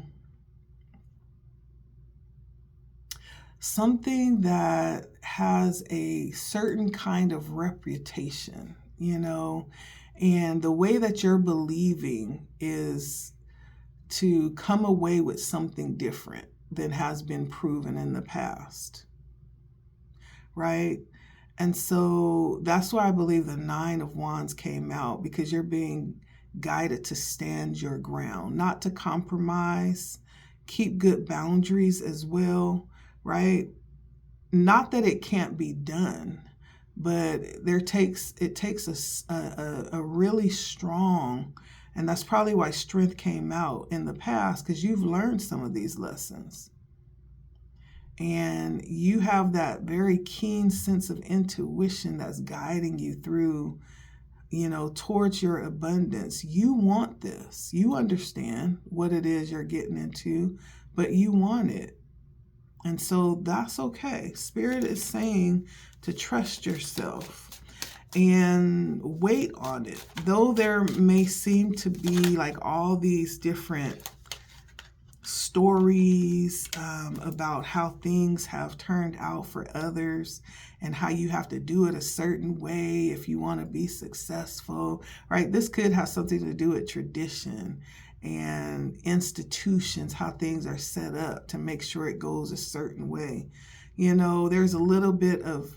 something that has a certain kind of reputation, you know, and the way that you're believing is to come away with something different than has been proven in the past, right? And so that's why I believe the Nine of Wands came out, because you're being guided to stand your ground, not to compromise, keep good boundaries as well, right? Not that it can't be done, but it takes a really strong, and that's probably why strength came out in the past, because you've learned some of these lessons. And you have that very keen sense of intuition that's guiding you through, towards your abundance. You want this. You understand what it is you're getting into, but you want it. And so that's okay. Spirit is saying to trust yourself and wait on it. Though there may seem to be like all these different stories about how things have turned out for others and how you have to do it a certain way if you want to be successful, right? This could have something to do with tradition and institutions, how things are set up to make sure it goes a certain way. There's a little bit of,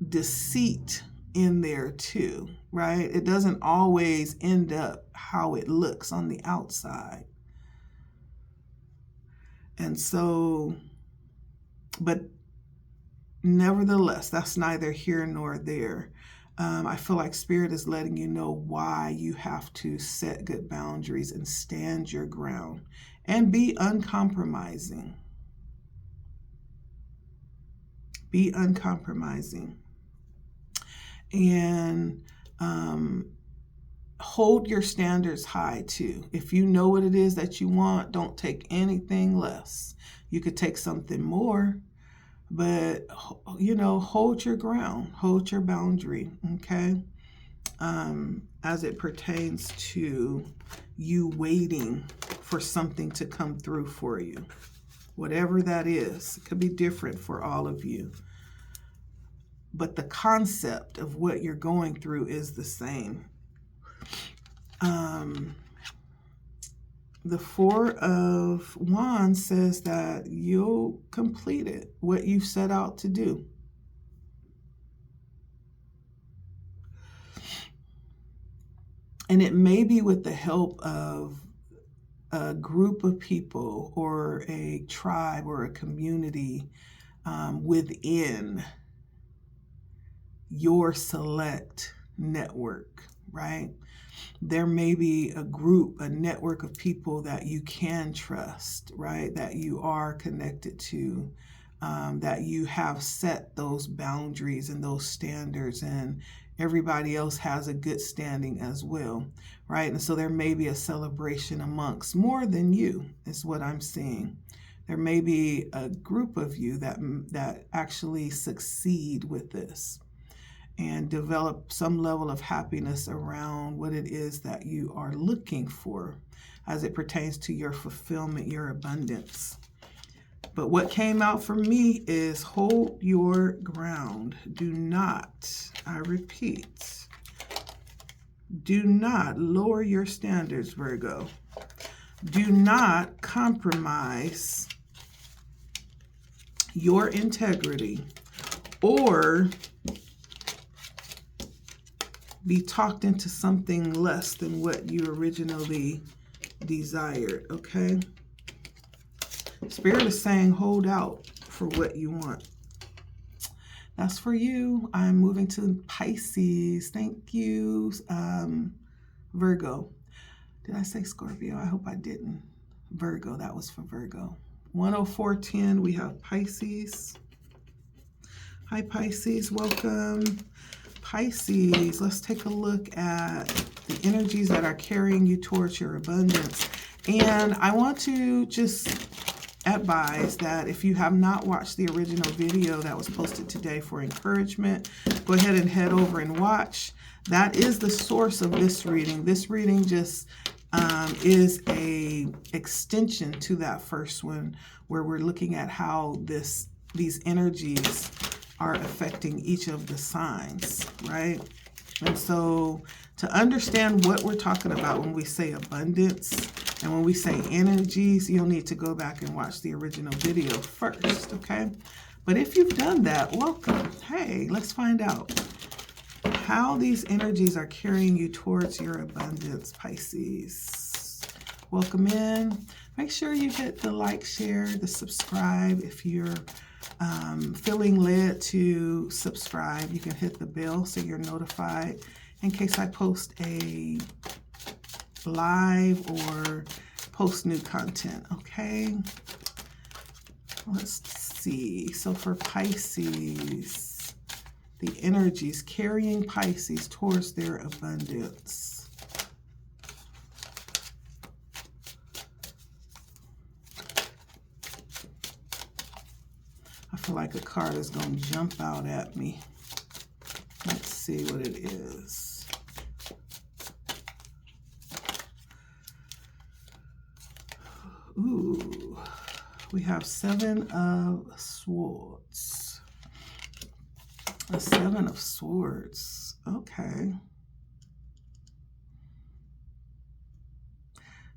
deceit in there too, right? It doesn't always end up how it looks on the outside. And so, but nevertheless, that's neither here nor there. I feel like Spirit is letting you know why you have to set good boundaries and stand your ground and be uncompromising. Be uncompromising. And hold your standards high too. If you know what it is that you want, don't take anything less. You could take something more, but hold your ground, hold your boundary, okay? As it pertains to you waiting for something to come through for you. Whatever that is, it could be different for all of you. But the concept of what you're going through is the same. The Four of Wands says that you'll complete it, what you've set out to do. And it may be with the help of a group of people or a tribe or a community within your select network, right? There may be a group, a network of people that you can trust, right? That you are connected to, that you have set those boundaries and those standards, and everybody else has a good standing as well, right? And so there may be a celebration amongst more than you, is what I'm seeing. There may be a group of you that actually succeed with this and develop some level of happiness around what it is that you are looking for as it pertains to your fulfillment, your abundance. But what came out for me is hold your ground. Do not, I repeat, do not lower your standards, Virgo. Do not compromise your integrity or be talked into something less than what you originally desired, okay? Spirit is saying hold out for what you want. That's for you. I'm moving to Pisces. Thank you, Virgo. Did I say Scorpio? I hope I didn't. Virgo, that was for Virgo. 10410, we have Pisces. Hi, Pisces, welcome. Pisces, let's take a look at the energies that are carrying you towards your abundance. And I want to just advise that if you have not watched the original video that was posted today for encouragement, go ahead and head over and watch. That is the source of this reading. This reading just is a extension to that first one, where we're looking at how these energies are affecting each of the signs, right? And so to understand what we're talking about when we say abundance, And when we say energies, you'll need to go back and watch the original video first, okay? But if you've done that, welcome. Hey, let's find out how these energies are carrying you towards your abundance, Pisces. Welcome in. Make sure you hit the like, share, the subscribe. If you're feeling led to subscribe, you can hit the bell so you're notified in case I post a live or post new content, okay? Let's see. So for Pisces, the energies carrying Pisces towards their abundance. I feel like a card is going to jump out at me. Let's see what it is. Ooh, we have 7 of Swords. A 7 of Swords. Okay.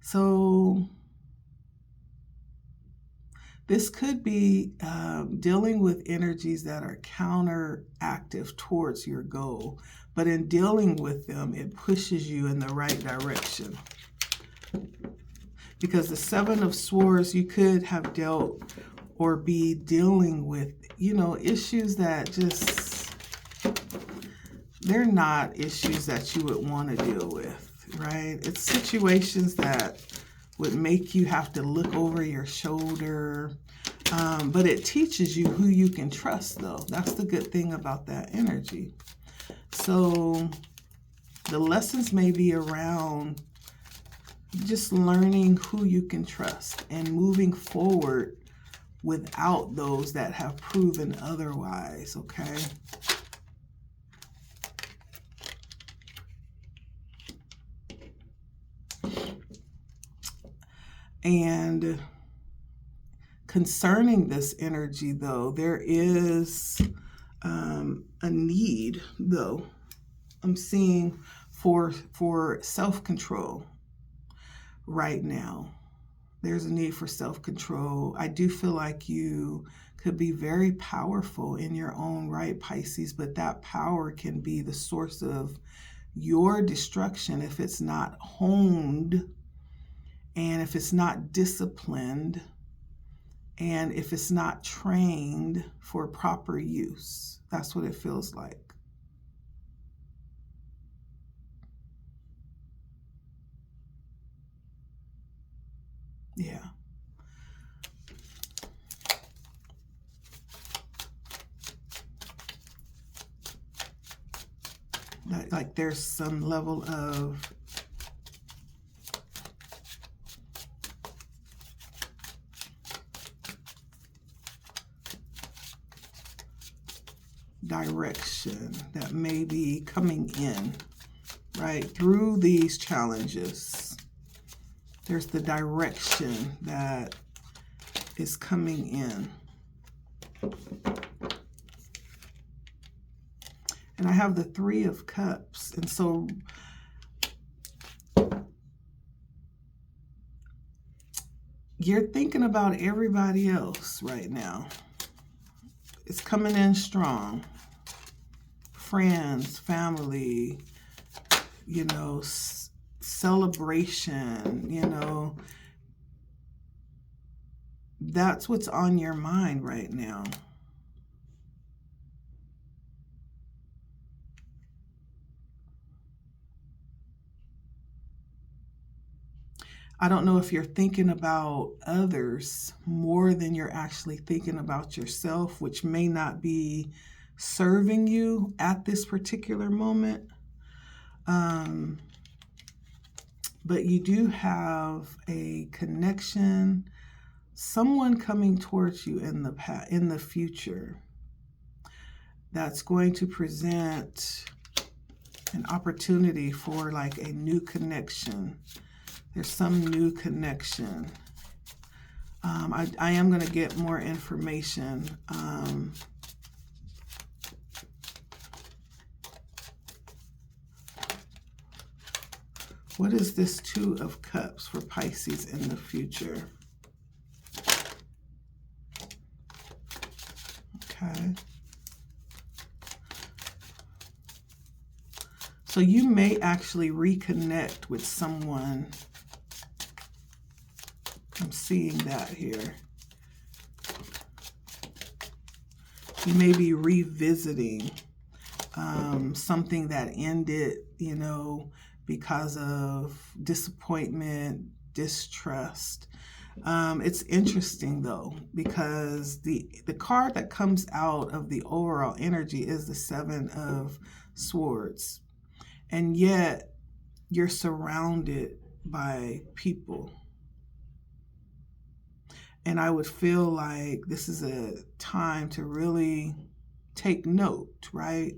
So this could be dealing with energies that are counteractive towards your goal. But in dealing with them, it pushes you in the right direction. Because the 7 of Swords, you could have dealt or be dealing with, you know, issues that just, they're not issues that you would want to deal with, right? It's situations that would make you have to look over your shoulder. But it teaches you who you can trust, though. That's the good thing about that energy. So the lessons may be around just learning who you can trust and moving forward without those that have proven otherwise, okay? And concerning this energy, though, there is a need, though, I'm seeing for self-control. Right now, there's a need for self-control. I do feel like you could be very powerful in your own right, Pisces, but that power can be the source of your destruction if it's not honed, and if it's not disciplined, and if it's not trained for proper use. That's what it feels like. Yeah. Like there's some level of direction that may be coming in, right? Through these challenges. There's the direction that is coming in. And I have the 3 of Cups. And so you're thinking about everybody else right now. It's coming in strong. Friends, family, you know, celebration, you know, that's what's on your mind right now. I don't know if you're thinking about others more than you're actually thinking about yourself, which may not be serving you at this particular moment. But you do have a connection, someone coming towards you in the future that's going to present an opportunity for like a new connection. There's some new connection. I am going to get more information. What is this Two of Cups for Pisces in the future? Okay. So you may actually reconnect with someone. I'm seeing that here. You may be revisiting something that ended, you know, because of disappointment, distrust. It's interesting though, because the card that comes out of the overall energy is the Seven of Swords. And yet you're surrounded by people. And I would feel like this is a time to really take note, right,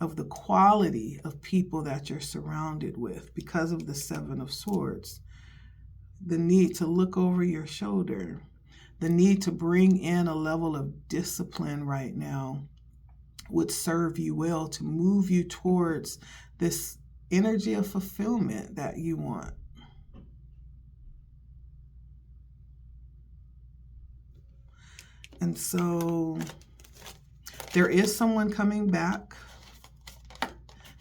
of the quality of people that you're surrounded with because of the Seven of Swords. The need to look over your shoulder, the need to bring in a level of discipline right now would serve you well to move you towards this energy of fulfillment that you want. And so there is someone coming back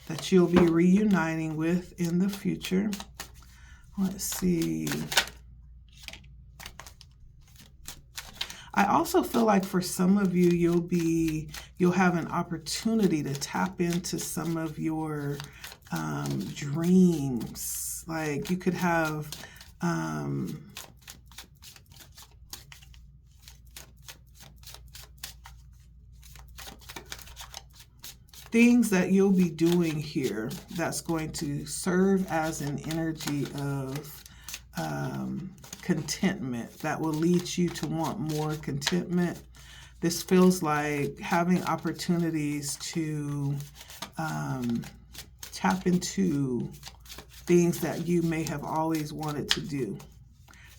that you'll be reuniting with in the future. Let's see. I also feel like for some of you, you'll have an opportunity to tap into some of your dreams. Like you could have things that you'll be doing here that's going to serve as an energy of contentment that will lead you to want more contentment. This feels like having opportunities to tap into things that you may have always wanted to do,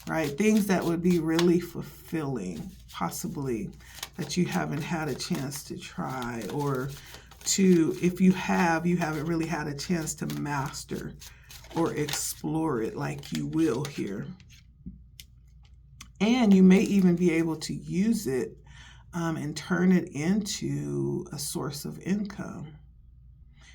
right? Things that would be really fulfilling, possibly, that you haven't had a chance to try, or to, if you haven't really had a chance to master or explore it like you will here. And you may even be able to use it and turn it into a source of income,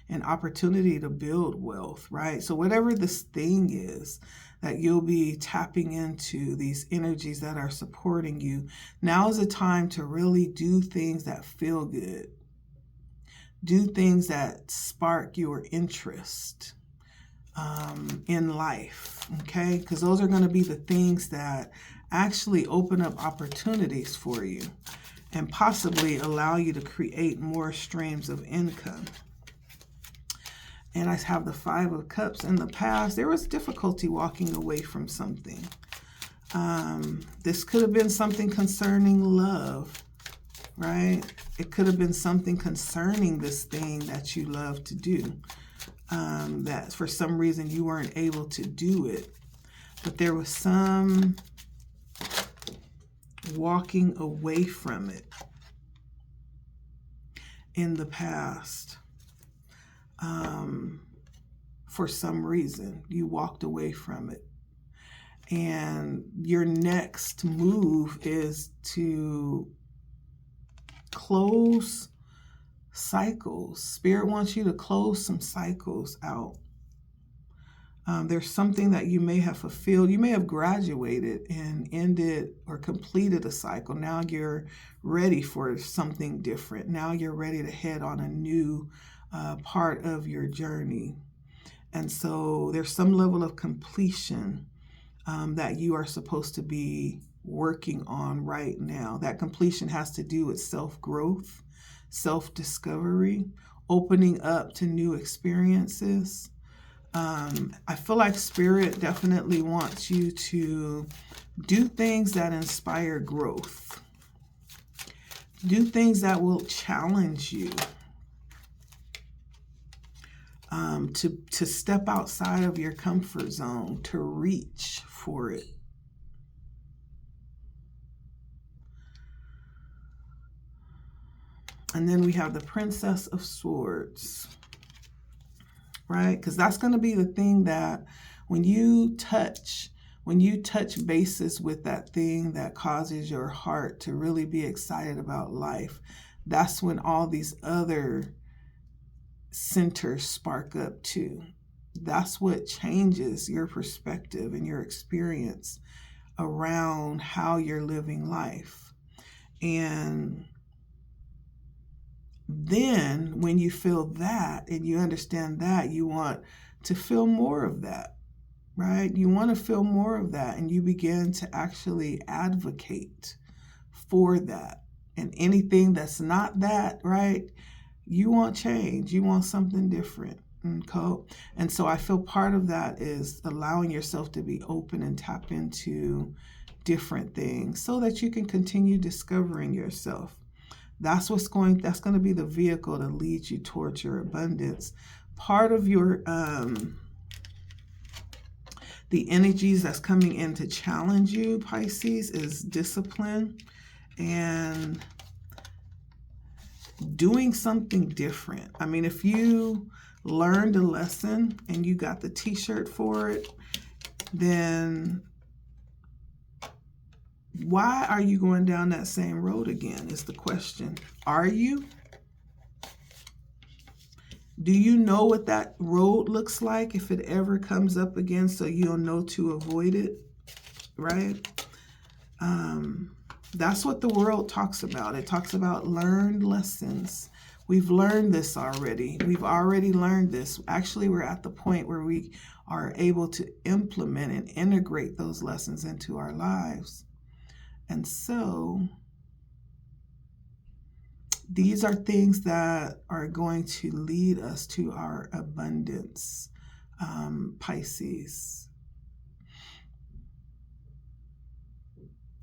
an opportunity to build wealth, right? So whatever this thing is that you'll be tapping into, these energies that are supporting you, now is a time to really do things that feel good. Do things that spark your interest in life, okay? Because those are going to be the things that actually open up opportunities for you and possibly allow you to create more streams of income. And I have the Five of Cups. In the past, there was difficulty walking away from something. This could have been something concerning love, right? It could have been something concerning this thing that you love to do, that for some reason you weren't able to do it. But there was some walking away from it in the past. For some reason, you walked away from it. And your next move is to close cycles. Spirit wants you to close some cycles out. There's something that you may have fulfilled. You may have graduated and ended or completed a cycle. Now you're ready for something different. Now you're ready to head on a new part of your journey. And so there's some level of completion that you are supposed to be working on right now. That completion has to do with self-growth, self-discovery, opening up to new experiences. I feel like Spirit definitely wants you to do things that inspire growth. Do things that will challenge you. To step outside of your comfort zone, to reach for it. And then we have the Princess of Swords, right? Because that's going to be the thing that When you touch bases with that thing that causes your heart to really be excited about life, that's when all these other centers spark up too. That's what changes your perspective and your experience around how you're living life. And then when you feel that and you understand that, you want to feel more of that, right? You want to feel more of that, and you begin to actually advocate for that. And anything that's not that, right? You want change. You want something different. Okay? And so I feel part of that is allowing yourself to be open and tap into different things so that you can continue discovering yourself. That's going to be the vehicle to lead you towards your abundance. Part of your the energies that's coming in to challenge you, Pisces, is discipline and doing something different. I mean, if you learned a lesson and you got the t-shirt for it, then why are you going down that same road again is the question. Are you? Do you know what that road looks like if it ever comes up again, so you'll know to avoid it, right? That's what the world talks about. It talks about learned lessons. We've learned this already. We've already learned this. Actually, we're at the point where we are able to implement and integrate those lessons into our lives. And so these are things that are going to lead us to our abundance, Pisces.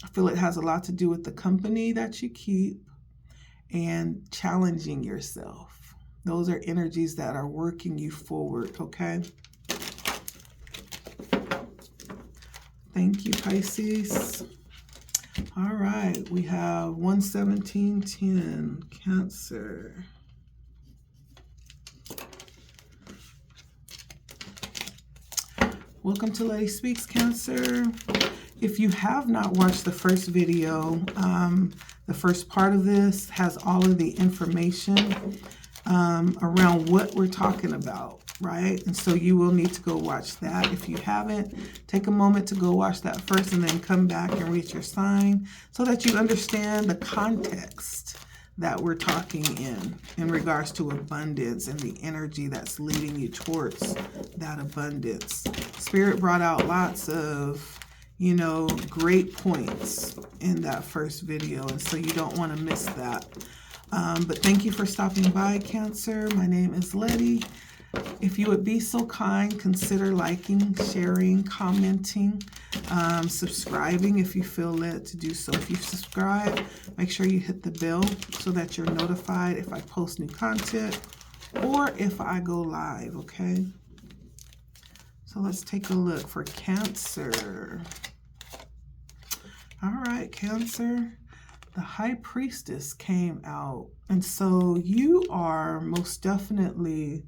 I feel it has a lot to do with the company that you keep and challenging yourself. Those are energies that are working you forward, okay? Thank you, Pisces. All right, we have 11710, Cancer. Welcome to LettiSpeaks, Cancer. If you have not watched the first video, the first part of this has all of the information around what we're talking about, right? And so you will need to go watch that. If you haven't, take a moment to go watch that first and then come back and read your sign so that you understand the context that we're talking in regards to abundance and the energy that's leading you towards that abundance. Spirit brought out lots of, you know, great points in that first video, and so you don't want to miss that. But thank you for stopping by, Cancer. My name is Letty. If you would be so kind, consider liking, sharing, commenting, subscribing if you feel led to do so. If you subscribe, make sure you hit the bell so that you're notified if I post new content or if I go live, okay? So let's take a look for Cancer. All right, Cancer. The High Priestess came out. And so you are most definitely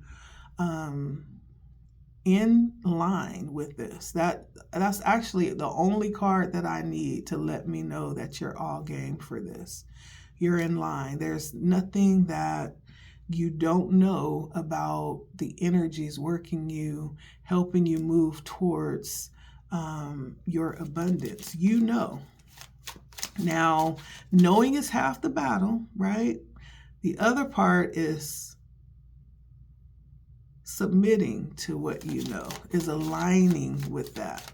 in line with this. That's actually the only card that I need to let me know that you're all game for this. You're in line. There's nothing that you don't know about the energies working you, helping you move towards your abundance. You know. Now, knowing is half the battle, right? The other part is submitting to what you know, is aligning with that.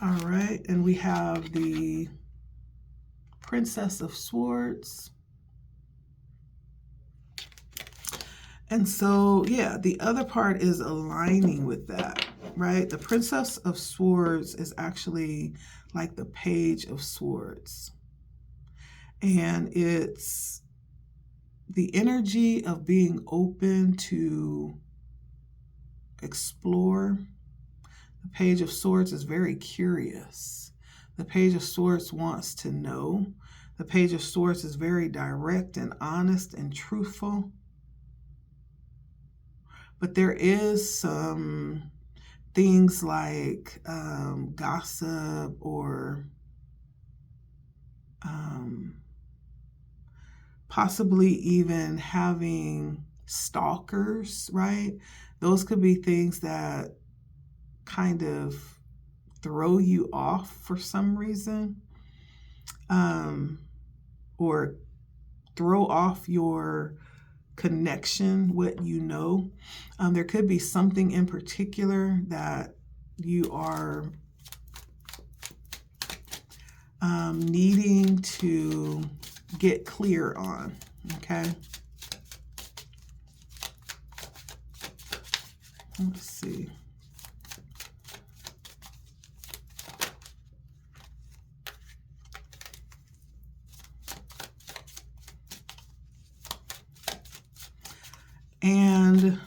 All right, and we have the Princess of Swords. And so, yeah, the other part is aligning with that, right? The Princess of Swords is actually like the Page of Swords. And it's the energy of being open to explore. The Page of Swords is very curious. The Page of Swords wants to know. The Page of Swords is very direct and honest and truthful. But there is some things like gossip or possibly even having stalkers, right? Those could be things that kind of throw you off for some reason, or throw off your connection, what you know. There could be something in particular that you are needing to get clear on, okay? Let's see. And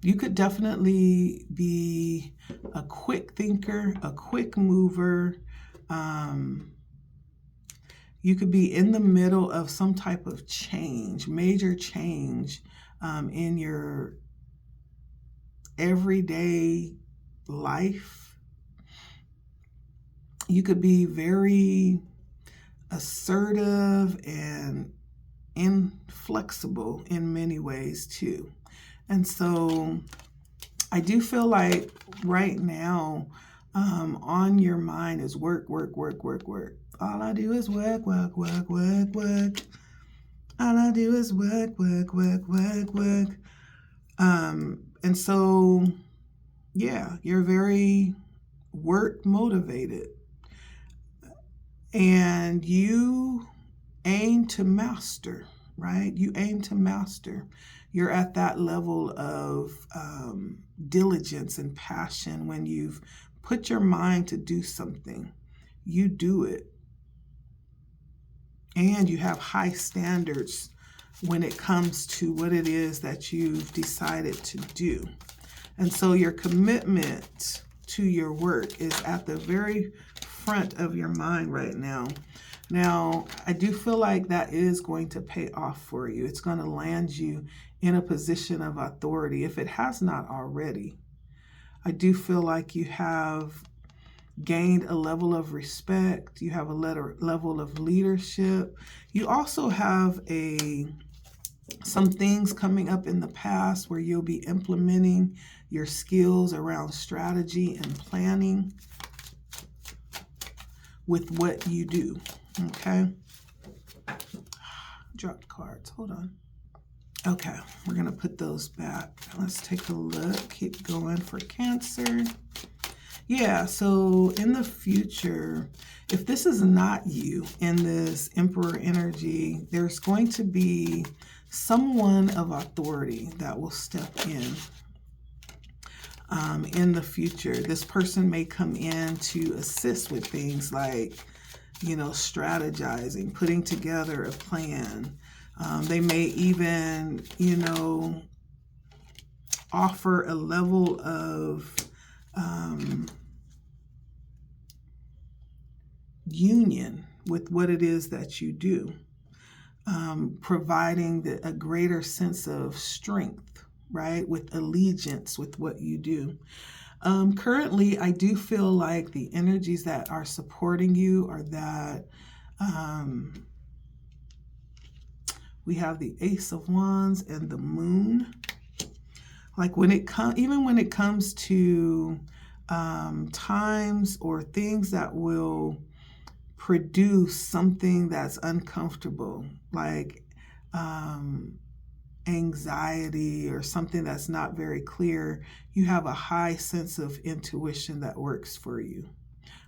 you could definitely be a quick thinker, a quick mover. You could be in the middle of some type of change, major change in your everyday life. You could be very assertive and inflexible in many ways too. And so I do feel like right now on your mind is work, work, work, work, work. All I do is work, work, work, work, work. All I do is work, work, work, work, work. And so, yeah, you're very work motivated. And you aim to master, right? You aim to master. You're at that level of diligence and passion. When you've put your mind to do something, you do it. And you have high standards when it comes to what it is that you've decided to do. And so your commitment to your work is at the very front of your mind right now. Now, I do feel like that is going to pay off for you. It's going to land you in a position of authority, if it has not already. I do feel like you have gained a level of respect. You have a level of leadership. You also have some things coming up in the past where you'll be implementing your skills around strategy and planning with what you do. Okay. Dropped cards. Hold on. Okay, we're going to put those back. Let's take a look. Keep going for Cancer. Yeah, so in the future, if this is not you in this Emperor energy, there's going to be someone of authority that will step in the future. This person may come in to assist with things like, strategizing, putting together a plan. They may even, offer a level of union with what it is that you do, providing a greater sense of strength, right, with allegiance with what you do. Currently, I do feel like the energies that are supporting you are that we have the Ace of Wands and the Moon. Like even when it comes to times or things that will produce something that's uncomfortable, like anxiety or something that's not very clear, you have a high sense of intuition that works for you,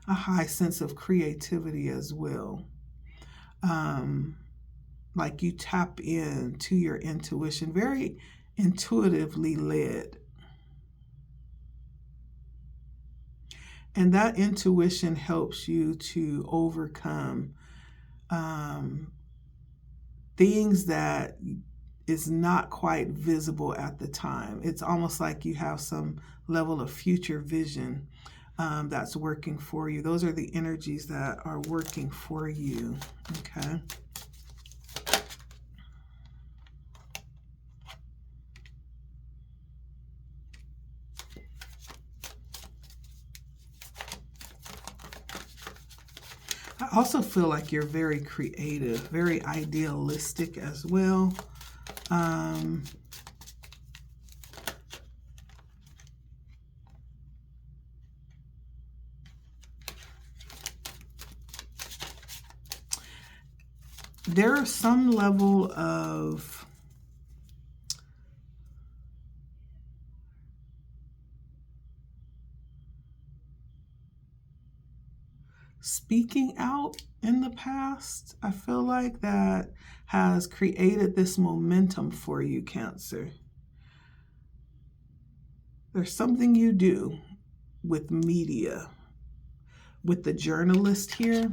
a high sense of creativity as well. Like you tap into your intuition, very intuitively led. And that intuition helps you to overcome things that is not quite visible at the time. It's almost like you have some level of future vision that's working for you. Those are the energies that are working for you, okay? I also feel like you're very creative, very idealistic as well. There's some level of speaking out in the past. I feel like that has created this momentum for you, Cancer. There's something you do with media, with the journalist here,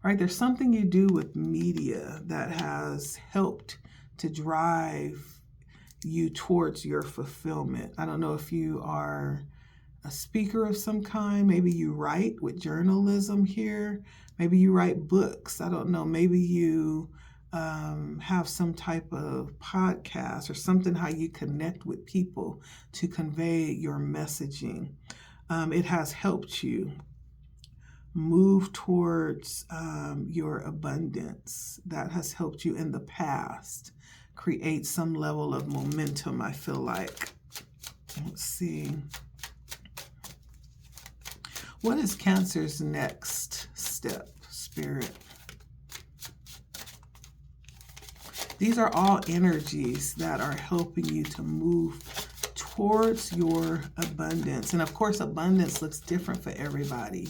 right? There's something you do with media that has helped to drive you towards your fulfillment. I don't know if you are a speaker of some kind. Maybe you write with journalism here. Maybe you write books. I don't know. Maybe you have some type of podcast or something, how you connect with people to convey your messaging. It has helped you move towards your abundance. That has helped you in the past create some level of momentum, I feel like. Let's see. What is Cancer's next step, Spirit? These are all energies that are helping you to move towards your abundance. And of course, abundance looks different for everybody.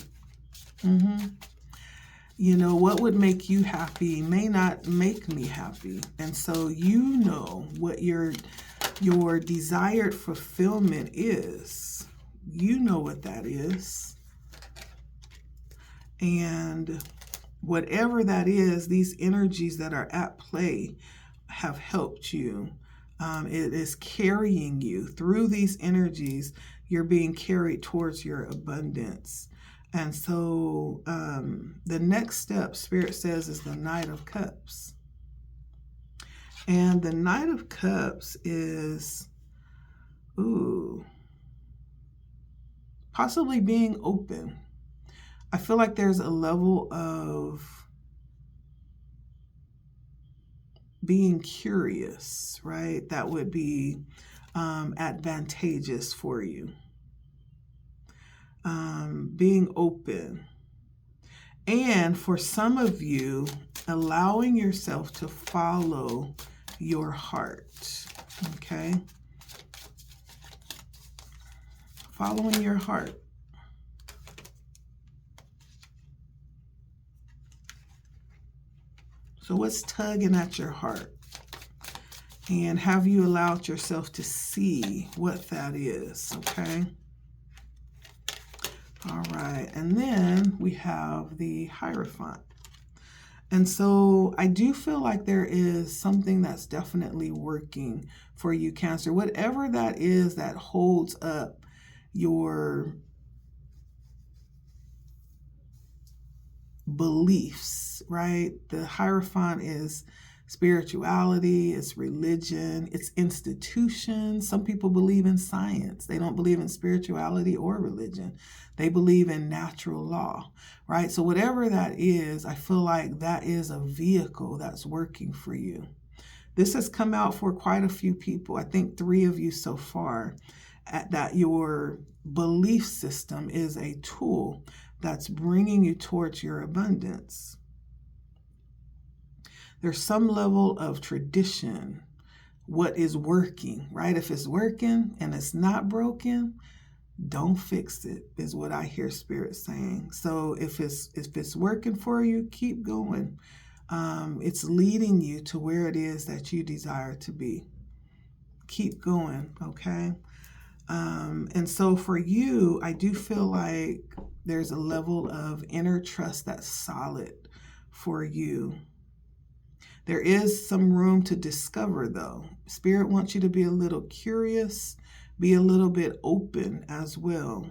You know, what would make you happy may not make me happy. And so you know what your desired fulfillment is. You know what that is. And whatever that is, these energies that are at play have helped you. It is carrying you through these energies. You're being carried towards your abundance. And so the next step, Spirit says, is the Knight of Cups. And the Knight of Cups is, possibly being open. I feel like there's a level of being curious, right? That would be advantageous for you. Being open. And for some of you, allowing yourself to follow your heart, okay? Following your heart. So what's tugging at your heart? And have you allowed yourself to see what that is, okay? All right, and then we have the Hierophant. And so I do feel like there is something that's definitely working for you, Cancer. Whatever that is that holds up your beliefs, right? The Hierophant is spirituality, it's religion, it's institutions. Some people believe in science. They don't believe in spirituality or religion. They believe in natural law, right? So whatever that is, I feel like that is a vehicle that's working for you. This has come out for quite a few people. I think 3 of you so far, that your belief system is a tool that's bringing you towards your abundance. There's some level of tradition, what is working, right? If it's working and it's not broken, don't fix it, is what I hear Spirit saying. So if it's working for you, keep going. It's leading you to where it is that you desire to be. Keep going, okay? And so for you, I do feel like there's a level of inner trust that's solid for you. There is some room to discover, though. Spirit wants you to be a little curious, be a little bit open as well.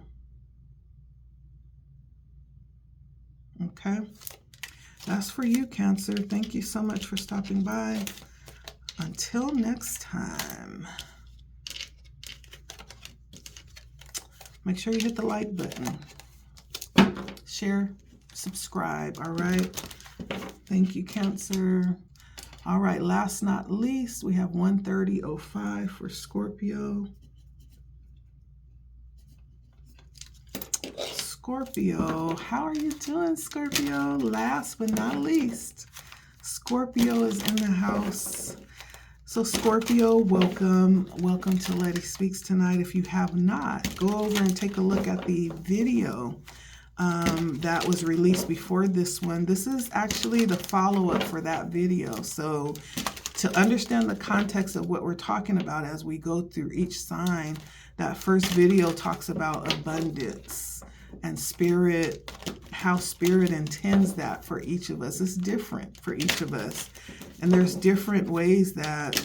Okay? That's for you, Cancer. Thank you so much for stopping by. Until next time. Make sure you hit the like button. Share, subscribe, all right? Thank you, Cancer. All right, last not least, we have 130.05 for Scorpio. Scorpio, how are you doing, Scorpio? Last but not least, Scorpio is in the house. So Scorpio, welcome. Welcome to LettiSpeaks tonight. If you have not, go over and take a look at the video that was released before this one. This is actually the follow-up for that video. So to understand the context of what we're talking about as we go through each sign, that first video talks about abundance and spirit, how spirit intends that for each of us. It's different for each of us. And there's different ways that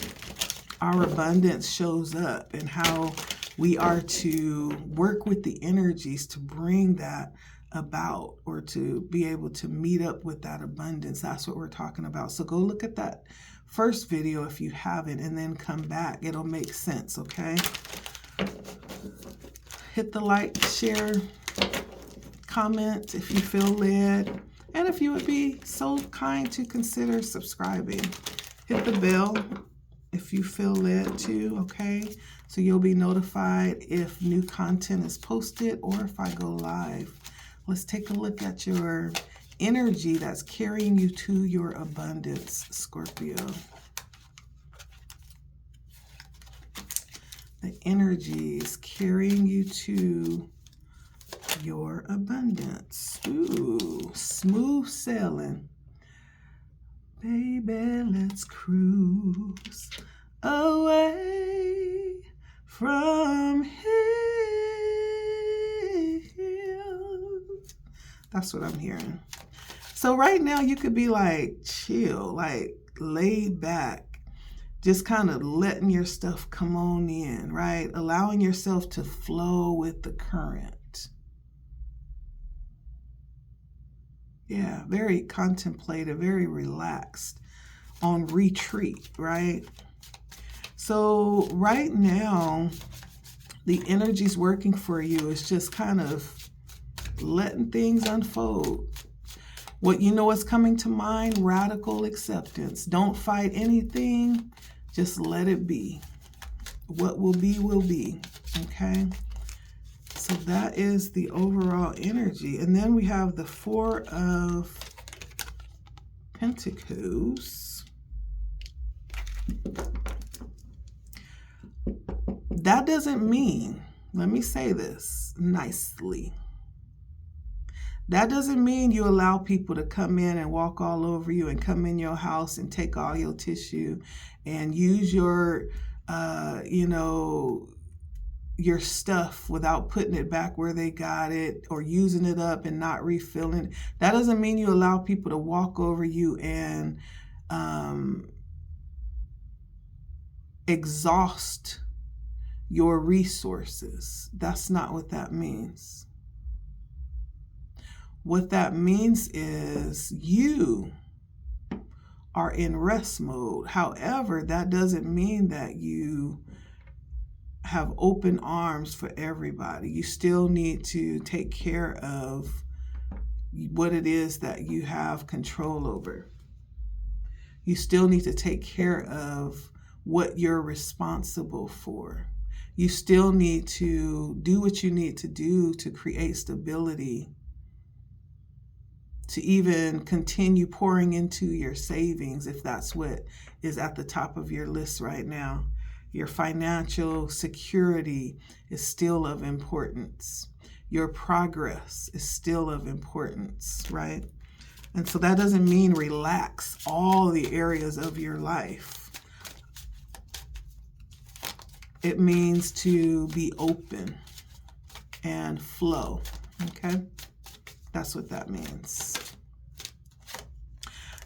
our abundance shows up and how we are to work with the energies to bring that about, or to be able to meet up with that abundance. That's what we're talking about. So go look at that first video if you haven't, and then come back. It'll make sense, okay? Hit the like, share, comment if you feel led, and if you would be so kind to consider subscribing. Hit the bell if you feel led to, okay? So you'll be notified if new content is posted or if I go live. Let's take a look at your energy that's carrying you to your abundance, Scorpio. The energy is carrying you to your abundance. Ooh, smooth sailing. Baby, let's cruise away from here. That's what I'm hearing. So right now you could be like chill, like laid back, just kind of letting your stuff come on in, right? Allowing yourself to flow with the current. Yeah, very contemplative, very relaxed, on retreat, right? So right now, the energy's working for you. It's just kind of letting things unfold. What you know is coming to mind, radical acceptance. Don't fight anything, just let it be. What will be, okay? So that is the overall energy. And then we have the Four of Pentacles. That doesn't mean, let me say this nicely, that doesn't mean you allow people to come in and walk all over you and come in your house and take all your tissue and use your, your stuff without putting it back where they got it, or using it up and not refilling. That doesn't mean you allow people to walk over you and exhaust your resources. That's not what that means. What that means is you are in rest mode. However, that doesn't mean that you have open arms for everybody. You still need to take care of what it is that you have control over. You still need to take care of what you're responsible for. You still need to do what you need to do to create stability, to even continue pouring into your savings, if that's what is at the top of your list right now. Your financial security is still of importance. Your progress is still of importance, right? And so that doesn't mean relax all the areas of your life. It means to be open and flow, okay? That's what that means.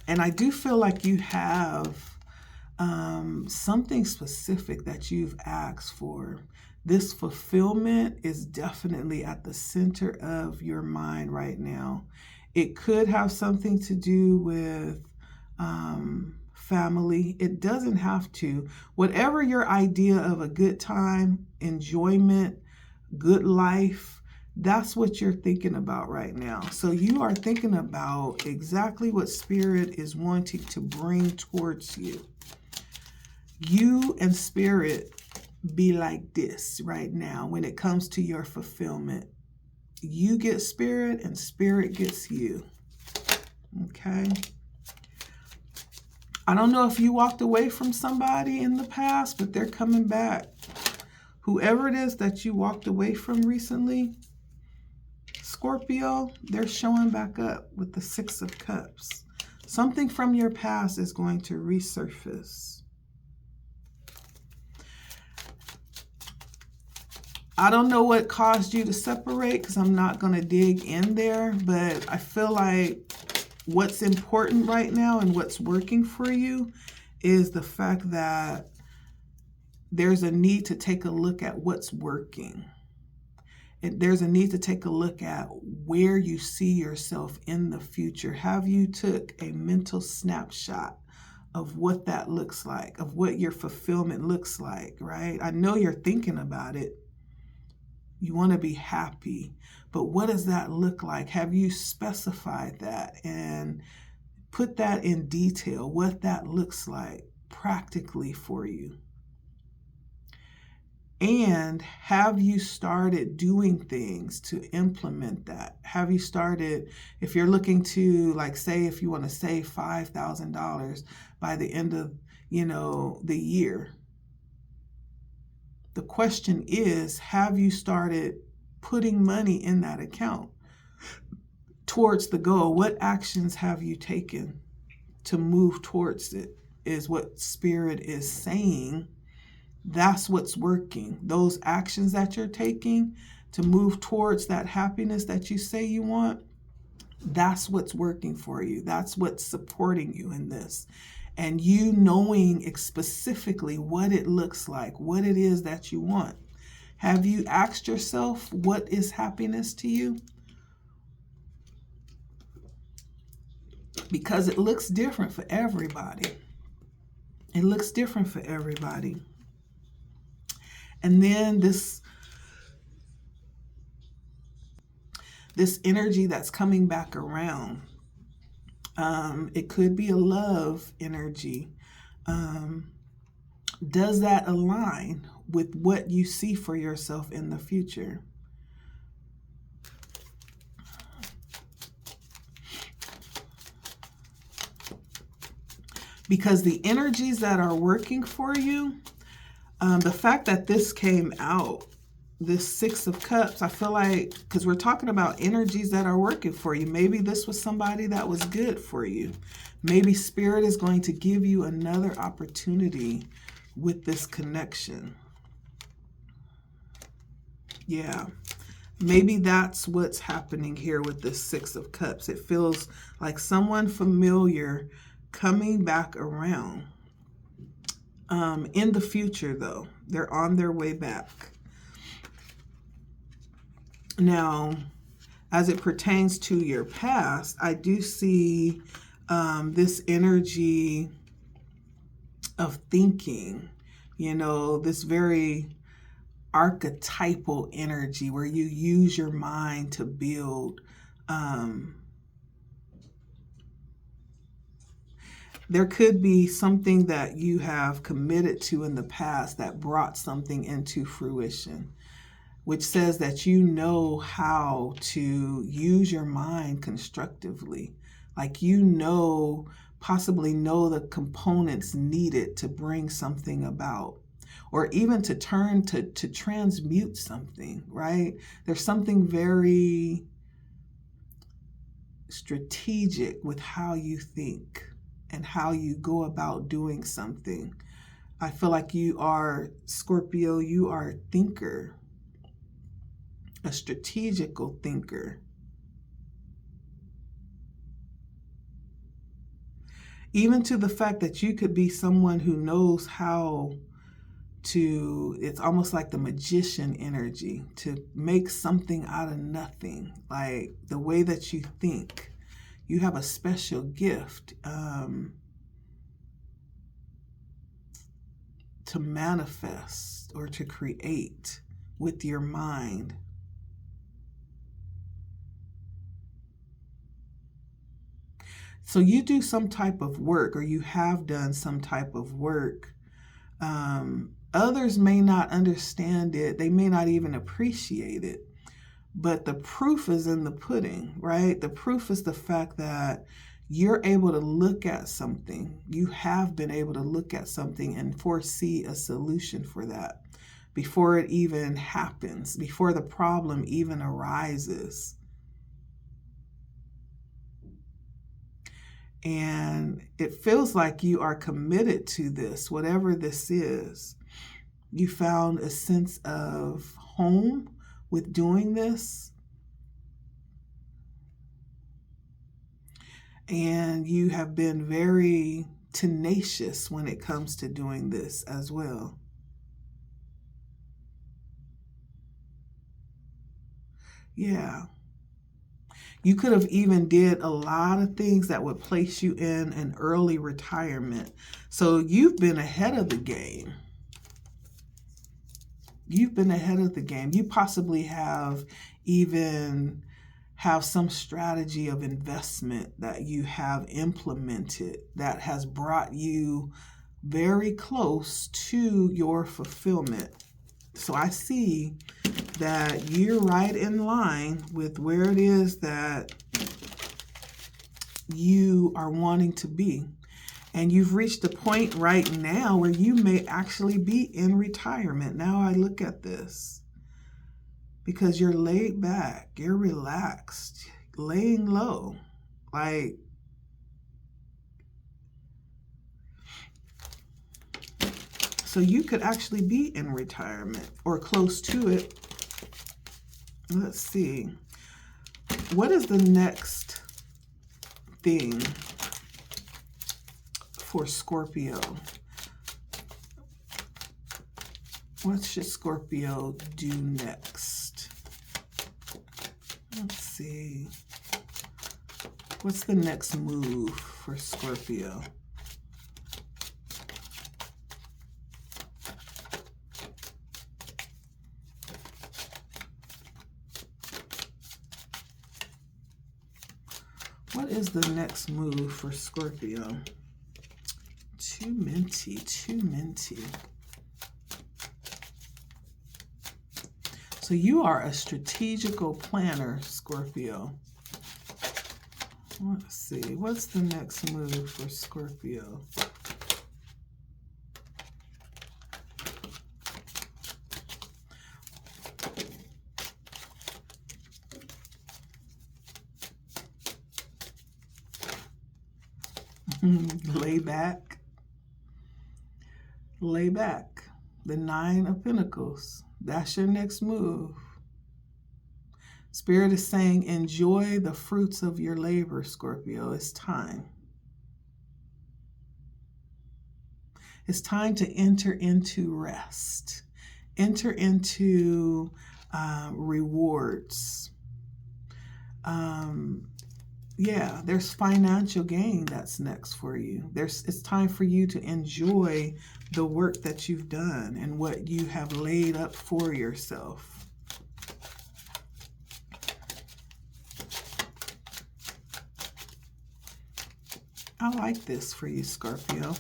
And I do feel like you have something specific that you've asked for. This fulfillment is definitely at the center of your mind right now. It could have something to do with family. It doesn't have to. Whatever your idea of a good time, enjoyment, good life, That's what you're thinking about right now. So you are thinking about exactly what Spirit is wanting to bring towards you. You and Spirit be like this right now when it comes to your fulfillment. You get Spirit and Spirit gets you. Okay? I don't know if you walked away from somebody in the past, but they're coming back. Whoever it is that you walked away from recently, Scorpio, they're showing back up with the Six of Cups. Something from your past is going to resurface. I don't know what caused you to separate because I'm not going to dig in there, but I feel like what's important right now and what's working for you is the fact that there's a need to take a look at what's working. There's a need to take a look at where you see yourself in the future. Have you took a mental snapshot of what that looks like, of what your fulfillment looks like, right? I know you're thinking about it. You want to be happy, but what does that look like? Have you specified that and put that in detail, what that looks like practically for you? And have you started doing things to implement that? Have you started, if you're looking to, like, say, if you want to save $5,000 by the end of, the year, the question is, have you started putting money in that account towards the goal? What actions have you taken to move towards it, is what Spirit is saying. That's what's working. Those actions that you're taking to move towards that happiness that you say you want, that's what's working for you. That's what's supporting you in this. And you knowing specifically what it looks like, what it is that you want. Have you asked yourself, what is happiness to you? Because it looks different for everybody. It looks different for everybody. And then this energy that's coming back around, it could be a love energy. Does that align with what you see for yourself in the future? Because the energies that are working for you, the fact that this came out, this Six of Cups, I feel like, because we're talking about energies that are working for you. Maybe this was somebody that was good for you. Maybe Spirit is going to give you another opportunity with this connection. Yeah. Maybe that's what's happening here with this Six of Cups. It feels like someone familiar coming back around. In the future, though, they're on their way back. Now, as it pertains to your past, I do see this energy of thinking, this very archetypal energy where you use your mind to build. There could be something that you have committed to in the past that brought something into fruition, which says that you know how to use your mind constructively. Like possibly know the components needed to bring something about, or even to transmute something, right? There's something very strategic with how you think and how you go about doing something. I feel like you are, Scorpio, you are a thinker, a strategical thinker. Even to the fact that you could be someone who knows how to, it's almost like the magician energy, to make something out of nothing. Like the way that you think, you have a special gift to manifest or to create with your mind. So you do some type of work, or you have done some type of work. Others may not understand it. They may not even appreciate it. But the proof is in the pudding, right? The proof is the fact that you're able to look at something. You have been able to look at something and foresee a solution for that before it even happens, before the problem even arises. And it feels like you are committed to this, whatever this is. You found a sense of home with doing this. And you have been very tenacious when it comes to doing this as well. Yeah. You could have even did a lot of things that would place you in an early retirement. So you've been ahead of the game. You've been ahead of the game. You possibly have even have some strategy of investment that you have implemented that has brought you very close to your fulfillment. So I see that you're right in line with where it is that you are wanting to be. And you've reached a point right now where you may actually be in retirement. Now I look at this because you're laid back, you're relaxed, laying low. Like, so you could actually be in retirement or close to it. Let's see. What is the next thing for Scorpio? What should Scorpio do next? Let's see. What's the next move for Scorpio? What is the next move for Scorpio? Too minty, too minty. So you are a strategical planner, Scorpio. Let's see, what's the next move for Scorpio? Lay back. Lay back. The Nine of Pentacles. That's your next move. Spirit is saying, enjoy the fruits of your labor, Scorpio. It's time. It's time to enter into rest. Enter into rewards. Yeah, there's financial gain that's next for you. It's time for you to enjoy the work that you've done and what you have laid up for yourself. I like this for you, Scorpio.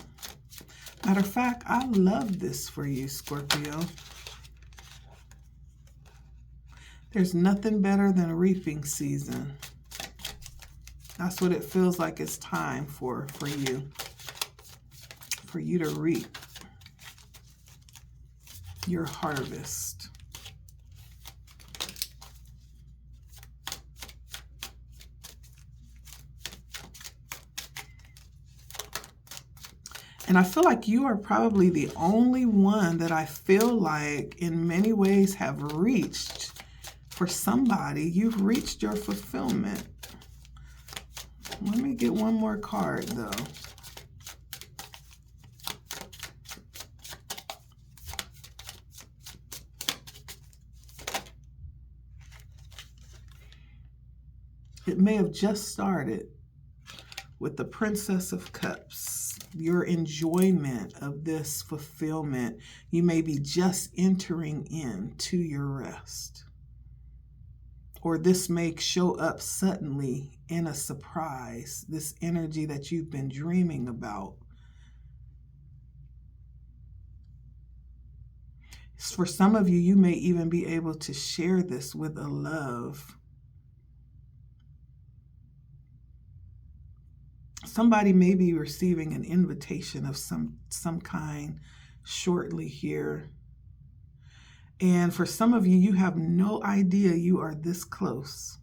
Matter of fact, I love this for you, Scorpio. There's nothing better than reaping season. That's what it feels like it's time for you to reap your harvest. And I feel like you are probably the only one that I feel like in many ways have reached for somebody. You've reached your fulfillment. Let me get one more card, though. It may have just started with the Princess of Cups. Your enjoyment of this fulfillment. You may be just entering into your rest. Or this may show up suddenly in a surprise, this energy that you've been dreaming about. For some of you, you may even be able to share this with a love. Somebody may be receiving an invitation of some kind shortly here. And for some of you, you have no idea you are this close.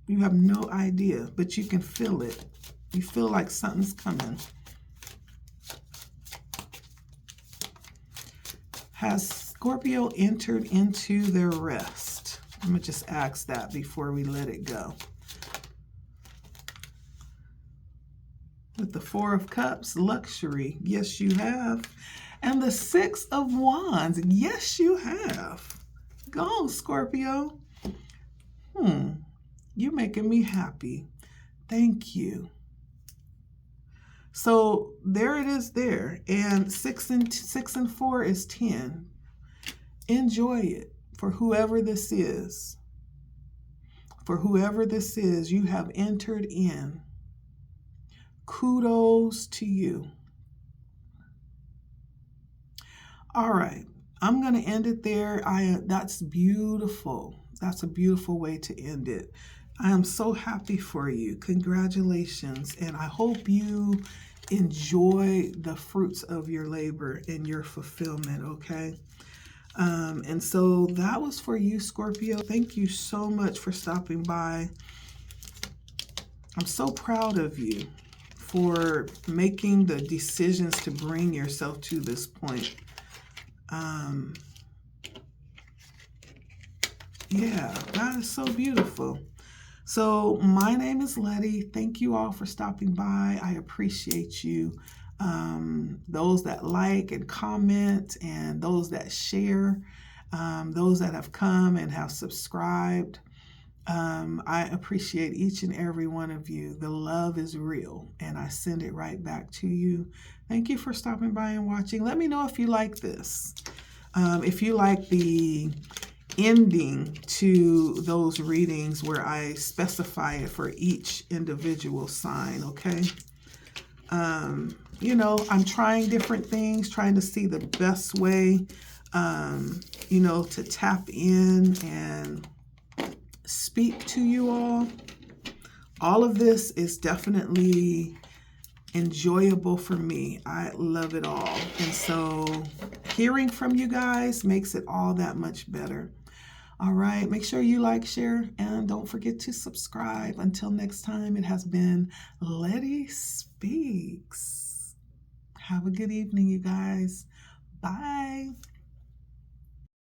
You have no idea, but you can feel it. You feel like something's coming. Has Scorpio entered into their rest? I'm going to just ask that before we let it go. With the Four of Cups, luxury. Yes, you have. And the Six of Wands. Yes, you have. Go on, Scorpio. You're making me happy. Thank you. So there it is there. And 6 and 4 is 10. Enjoy it for whoever this is. For whoever this is, you have entered in. Kudos to you. All right. I'm going to end it there. That's beautiful. That's a beautiful way to end it. I am so happy for you. Congratulations. And I hope you enjoy the fruits of your labor and your fulfillment, okay? And so that was for you, Scorpio. Thank you so much for stopping by. I'm so proud of you for making the decisions to bring yourself to this point. Yeah, that is so beautiful. So my name is Letty. Thank you all for stopping by. I appreciate you. Those that like and comment, and those that share, those that have come and have subscribed. I appreciate each and every one of you. The love is real, and I send it right back to you. Thank you for stopping by and watching. Let me know if you like this. If you like the ending to those readings where I specify it for each individual sign, okay? You know, I'm trying different things, trying to see the best way, you know, to tap in and speak to you all. All of this is definitely enjoyable for me. I love it all. And so hearing from you guys makes it all that much better. All right, make sure you like, share, and don't forget to subscribe. Until next time, it has been Letty Speaks. Have a good evening, you guys. Bye.